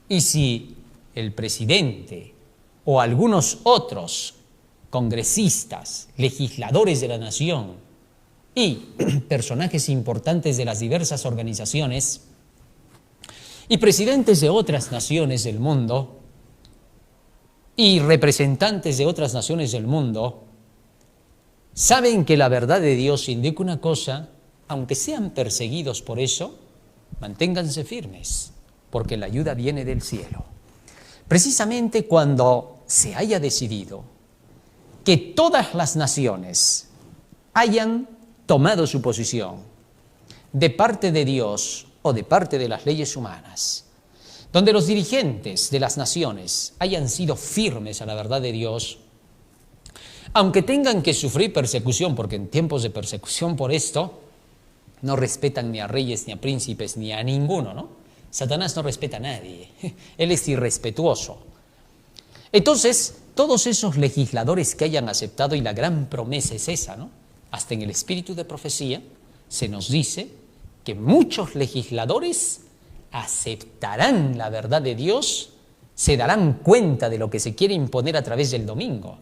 Y si el presidente o algunos otros congresistas, legisladores de la nación y personajes importantes de las diversas organizaciones y presidentes de otras naciones del mundo y representantes de otras naciones del mundo saben que la verdad de Dios indica una cosa, aunque sean perseguidos por eso, manténganse firmes, porque la ayuda viene del cielo. Precisamente cuando se haya decidido que todas las naciones hayan tomado su posición de parte de Dios o de parte de las leyes humanas, donde los dirigentes de las naciones hayan sido firmes a la verdad de Dios, aunque tengan que sufrir persecución, porque en tiempos de persecución por esto no respetan ni a reyes, ni a príncipes, ni a ninguno, ¿no? Satanás no respeta a nadie, él es irrespetuoso. Entonces, todos esos legisladores que hayan aceptado, y la gran promesa es esa, ¿no? Hasta en el espíritu de profecía se nos dice que muchos legisladores aceptarán la verdad de Dios, se darán cuenta de lo que se quiere imponer a través del domingo,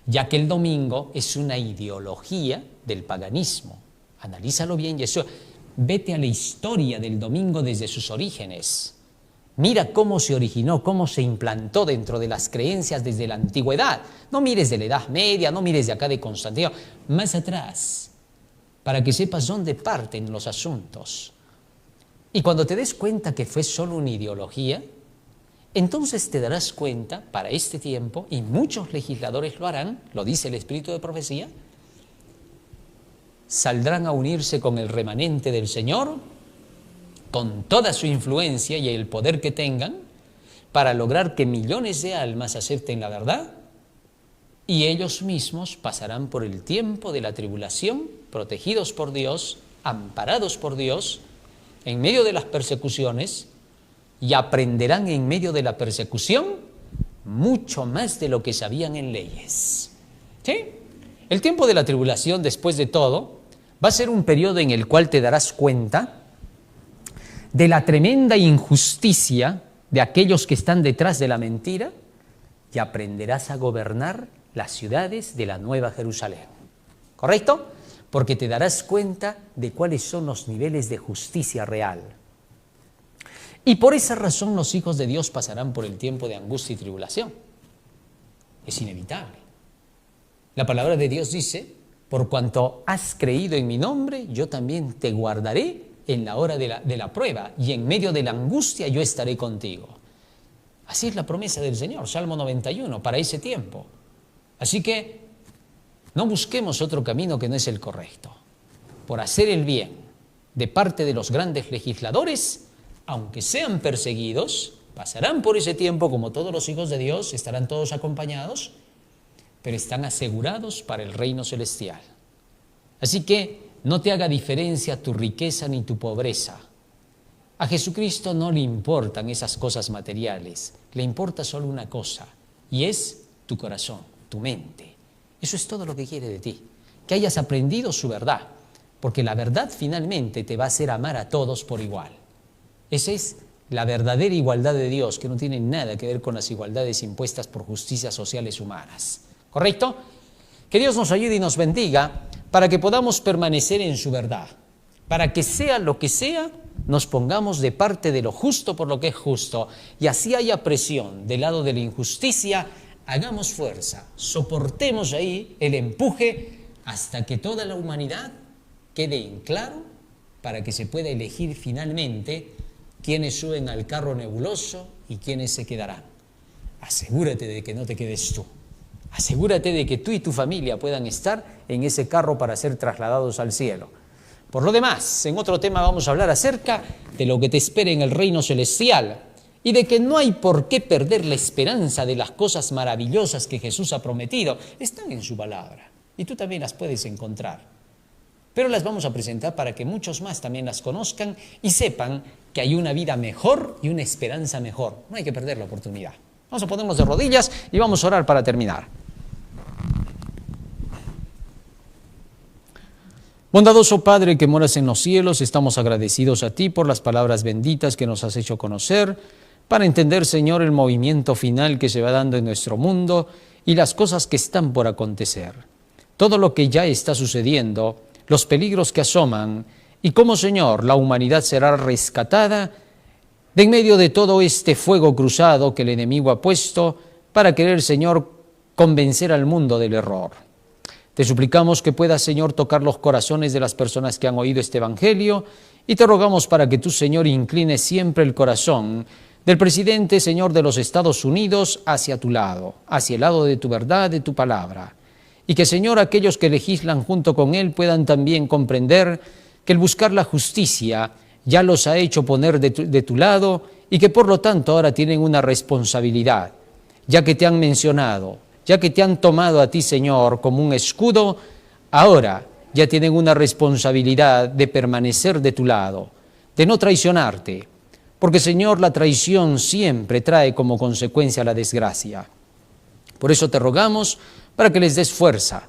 ya que el domingo es una ideología del paganismo. Analízalo bien, y eso, vete a la historia del domingo desde sus orígenes. Mira cómo se originó, cómo se implantó dentro de las creencias desde la antigüedad. No mires de la Edad Media, no mires de acá de Constantino, más atrás, para que sepas dónde parten los asuntos. Y cuando te des cuenta que fue solo una ideología, entonces te darás cuenta para este tiempo, y muchos legisladores lo harán, lo dice el Espíritu de Profecía, saldrán a unirse con el remanente del Señor, con toda su influencia y el poder que tengan, para lograr que millones de almas acepten la verdad, y ellos mismos pasarán por el tiempo de la tribulación, protegidos por Dios, amparados por Dios, en medio de las persecuciones, y aprenderán en medio de la persecución mucho más de lo que sabían en leyes. ¿Sí? El tiempo de la tribulación, después de todo, va a ser un periodo en el cual te darás cuenta de la tremenda injusticia de aquellos que están detrás de la mentira, y aprenderás a gobernar las ciudades de la Nueva Jerusalén. ¿Correcto? Porque te darás cuenta de cuáles son los niveles de justicia real. Y por esa razón los hijos de Dios pasarán por el tiempo de angustia y tribulación. Es inevitable. La palabra de Dios dice: por cuanto has creído en mi nombre, yo también te guardaré en la hora de la prueba, y en medio de la angustia yo estaré contigo. Así es la promesa del Señor, Salmo 91, para ese tiempo. Así que no busquemos otro camino que no es el correcto. Por hacer el bien de parte de los grandes legisladores, aunque sean perseguidos, pasarán por ese tiempo como todos los hijos de Dios, estarán todos acompañados, pero están asegurados para el reino celestial. Así que no te haga diferencia tu riqueza ni tu pobreza. A Jesucristo no le importan esas cosas materiales, le importa solo una cosa, y es tu corazón, tu mente. Eso es todo lo que quiere de ti, que hayas aprendido su verdad, porque la verdad finalmente te va a hacer amar a todos por igual. Esa es la verdadera igualdad de Dios, que no tiene nada que ver con las igualdades impuestas por justicias sociales humanas. ¿Correcto? Que Dios nos ayude y nos bendiga para que podamos permanecer en su verdad, para que sea lo que sea, nos pongamos de parte de lo justo por lo que es justo, y así haya presión del lado de la injusticia, hagamos fuerza, soportemos ahí el empuje hasta que toda la humanidad quede en claro, para que se pueda elegir finalmente quiénes suben al carro nebuloso y quiénes se quedarán. Asegúrate de que no te quedes tú. Asegúrate de que tú y tu familia puedan estar en ese carro para ser trasladados al cielo. Por lo demás, en otro tema vamos a hablar acerca de lo que te espera en el reino celestial y de que no hay por qué perder la esperanza de las cosas maravillosas que Jesús ha prometido. Están en su palabra y tú también las puedes encontrar. Pero las vamos a presentar para que muchos más también las conozcan y sepan que hay una vida mejor y una esperanza mejor. No hay que perder la oportunidad. Vamos a ponernos de rodillas y vamos a orar para terminar. Bondadoso Padre que moras en los cielos, estamos agradecidos a ti por las palabras benditas que nos has hecho conocer, para entender, Señor, el movimiento final que se va dando en nuestro mundo y las cosas que están por acontecer. Todo lo que ya está sucediendo, los peligros que asoman y cómo, Señor, la humanidad será rescatada de en medio de todo este fuego cruzado que el enemigo ha puesto para querer, Señor, convencer al mundo del error. Te suplicamos que puedas, Señor, tocar los corazones de las personas que han oído este evangelio y te rogamos para que tú, Señor, inclines siempre el corazón del presidente, Señor, de los Estados Unidos hacia tu lado, hacia el lado de tu verdad, de tu palabra. Y que, Señor, aquellos que legislan junto con él puedan también comprender que el buscar la justicia ya los ha hecho poner de tu lado y que por lo tanto ahora tienen una responsabilidad, ya que te han mencionado, ya que te han tomado a ti, Señor, como un escudo, ahora ya tienen una responsabilidad de permanecer de tu lado, de no traicionarte, porque, Señor, la traición siempre trae como consecuencia la desgracia. Por eso te rogamos para que les des fuerza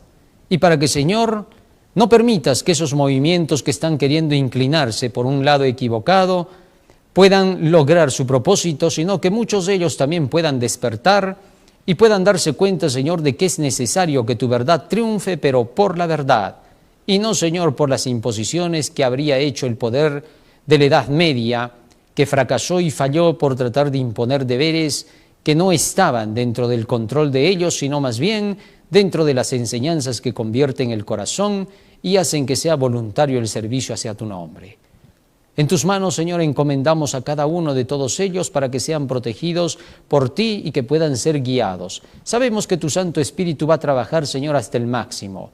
y para que, Señor, no permitas que esos movimientos que están queriendo inclinarse por un lado equivocado puedan lograr su propósito, sino que muchos de ellos también puedan despertar y puedan darse cuenta, Señor, de que es necesario que tu verdad triunfe, pero por la verdad, y no, Señor, por las imposiciones que habría hecho el poder de la Edad Media, que fracasó y falló por tratar de imponer deberes que no estaban dentro del control de ellos, sino más bien dentro de las enseñanzas que convierten el corazón y hacen que sea voluntario el servicio hacia tu nombre. En tus manos, Señor, encomendamos a cada uno de todos ellos para que sean protegidos por ti y que puedan ser guiados. Sabemos que tu Santo Espíritu va a trabajar, Señor, hasta el máximo.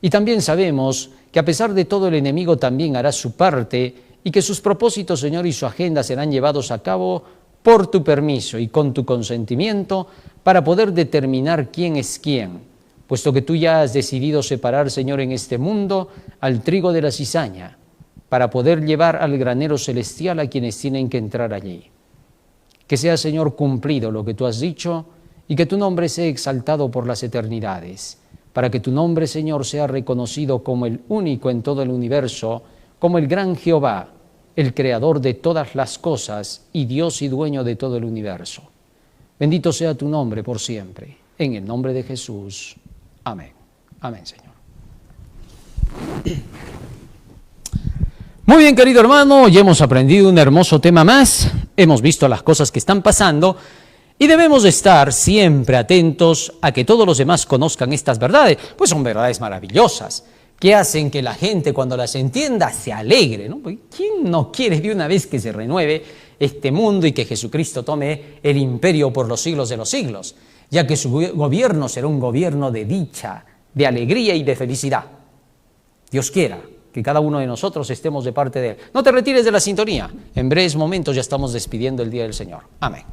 Y también sabemos que a pesar de todo el enemigo también hará su parte y que sus propósitos, Señor, y su agenda serán llevados a cabo por tu permiso y con tu consentimiento para poder determinar quién es quién, puesto que tú ya has decidido separar, Señor, en este mundo al trigo de la cizaña, para poder llevar al granero celestial a quienes tienen que entrar allí. Que sea, Señor, cumplido lo que tú has dicho y que tu nombre sea exaltado por las eternidades, para que tu nombre, Señor, sea reconocido como el único en todo el universo, como el gran Jehová, el creador de todas las cosas y Dios y dueño de todo el universo. Bendito sea tu nombre por siempre. En el nombre de Jesús. Amén. Amén, Señor. Muy bien, querido hermano, hoy hemos aprendido un hermoso tema más. Hemos visto las cosas que están pasando y debemos estar siempre atentos a que todos los demás conozcan estas verdades, pues son verdades maravillosas, que hacen que la gente cuando las entienda se alegre, ¿no? Porque ¿quién no quiere de una vez que se renueve este mundo y que Jesucristo tome el imperio por los siglos de los siglos? Ya que su gobierno será un gobierno de dicha, de alegría y de felicidad. Dios quiera que cada uno de nosotros estemos de parte de Él. No te retires de la sintonía. En breves momentos ya estamos despidiendo el día del Señor. Amén.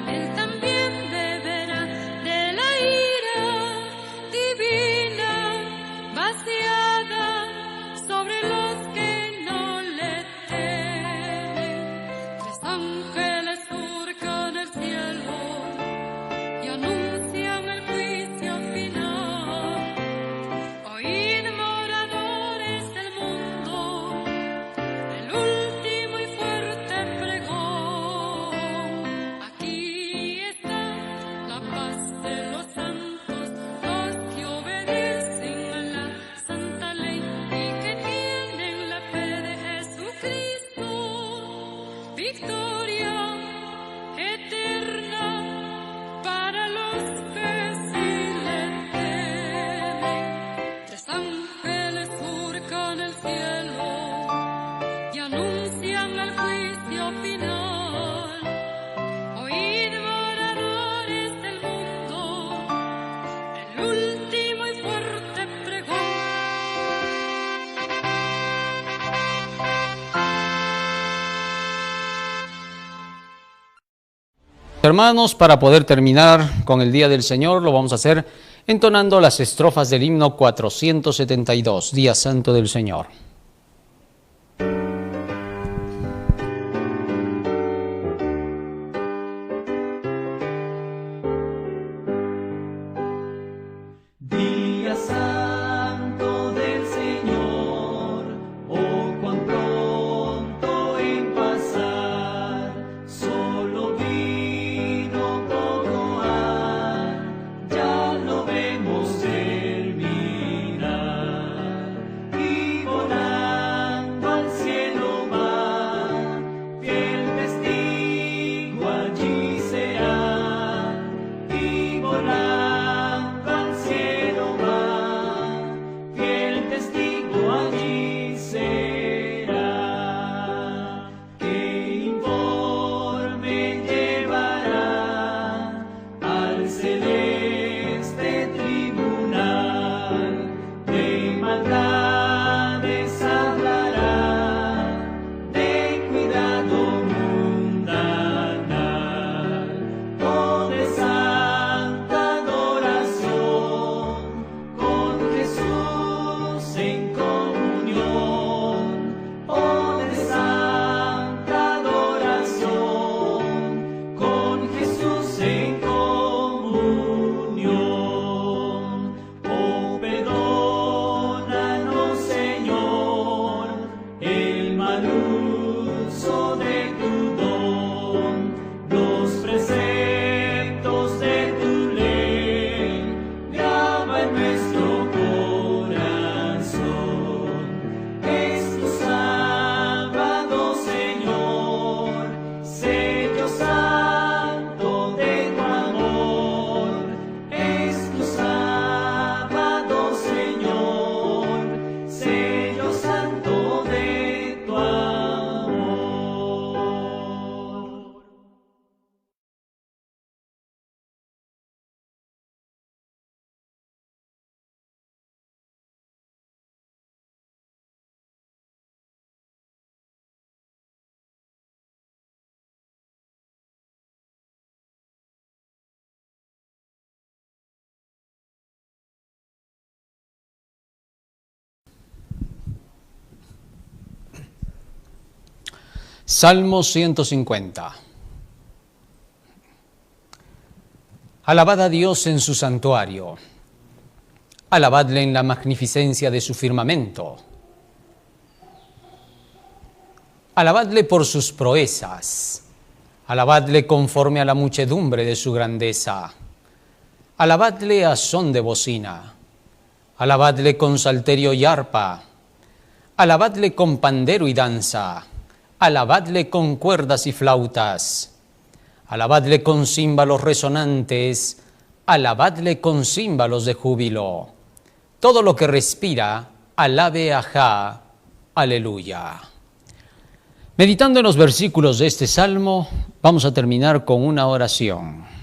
Él también debe Hermanos, para poder terminar con el Día del Señor, lo vamos a hacer entonando las estrofas del himno 472, Día Santo del Señor. Día santo del Señor, oh cuán pronto en pasar, solo vino poco ha, ya lo vemos terminar, y volando al cielo va, fiel testigo allí será, y volando allí será, que informe llevará al celeste tribunal, de maldades hablará, de cuidado mundanal, o de santa adoración, con Jesús en Salmo 150. Alabad a Dios en su santuario, alabadle en la magnificencia de su firmamento, alabadle por sus proezas, alabadle conforme a la muchedumbre de su grandeza, alabadle a son de bocina, alabadle con salterio y arpa, alabadle con pandero y danza, alabadle con cuerdas y flautas, alabadle con címbalos resonantes, alabadle con címbalos de júbilo. Todo lo que respira, alabe a Jah, aleluya. Meditando en los versículos de este salmo, vamos a terminar con una oración.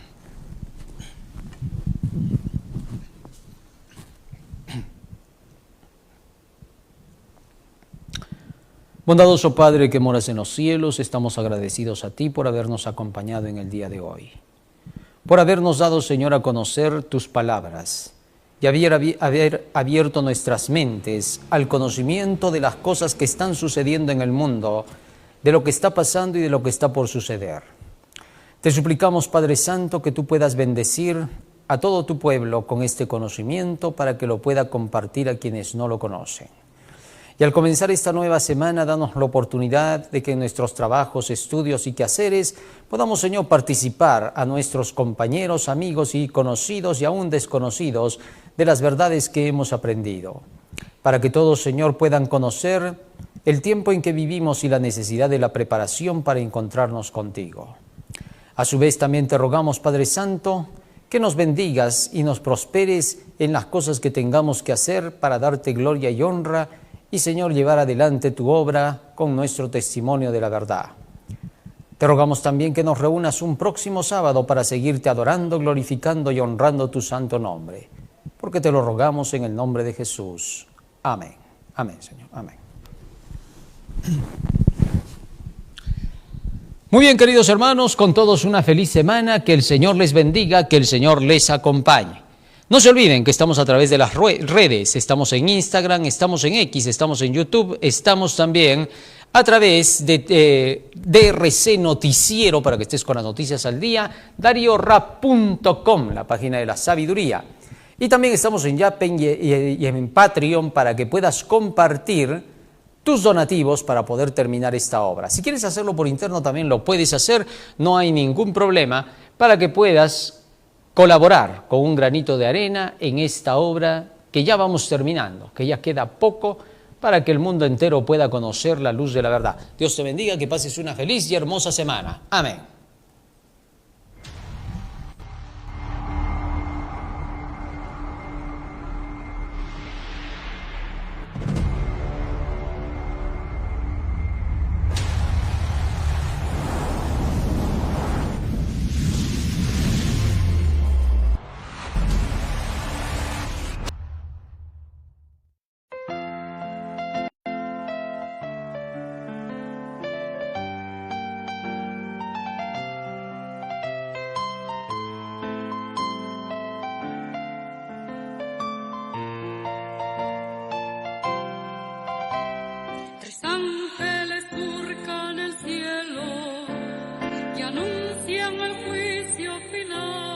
Bondadoso Padre que moras en los cielos, estamos agradecidos a ti por habernos acompañado en el día de hoy, por habernos dado, Señor, a conocer tus palabras y haber abierto nuestras mentes al conocimiento de las cosas que están sucediendo en el mundo, de lo que está pasando y de lo que está por suceder. Te suplicamos, Padre Santo, que tú puedas bendecir a todo tu pueblo con este conocimiento para que lo pueda compartir a quienes no lo conocen. Y al comenzar esta nueva semana, danos la oportunidad de que en nuestros trabajos, estudios y quehaceres podamos, Señor, participar a nuestros compañeros, amigos y conocidos y aún desconocidos de las verdades que hemos aprendido. Para que todos, Señor, puedan conocer el tiempo en que vivimos y la necesidad de la preparación para encontrarnos contigo. A su vez, también te rogamos, Padre Santo, que nos bendigas y nos prosperes en las cosas que tengamos que hacer para darte gloria y honra y, Señor, llevar adelante tu obra con nuestro testimonio de la verdad. Te rogamos también que nos reúnas un próximo sábado para seguirte adorando, glorificando y honrando tu santo nombre, porque te lo rogamos en el nombre de Jesús. Amén. Amén, Señor. Amén. Muy bien, queridos hermanos, con todos una feliz semana, que el Señor les bendiga, que el Señor les acompañe. No se olviden que estamos a través de las redes, estamos en Instagram, estamos en X, estamos en YouTube, estamos también a través de DRC Noticiero, para que estés con las noticias al día, dariorap.com, la página de la sabiduría. Y también estamos en Yapen y en Patreon para que puedas compartir tus donativos para poder terminar esta obra. Si quieres hacerlo por interno también lo puedes hacer, no hay ningún problema, para que puedas colaborar con un granito de arena en esta obra que ya vamos terminando, que ya queda poco para que el mundo entero pueda conocer la luz de la verdad. Dios te bendiga, que pases una feliz y hermosa semana. Amén. Tres ángeles surcan el cielo y anuncian el juicio final.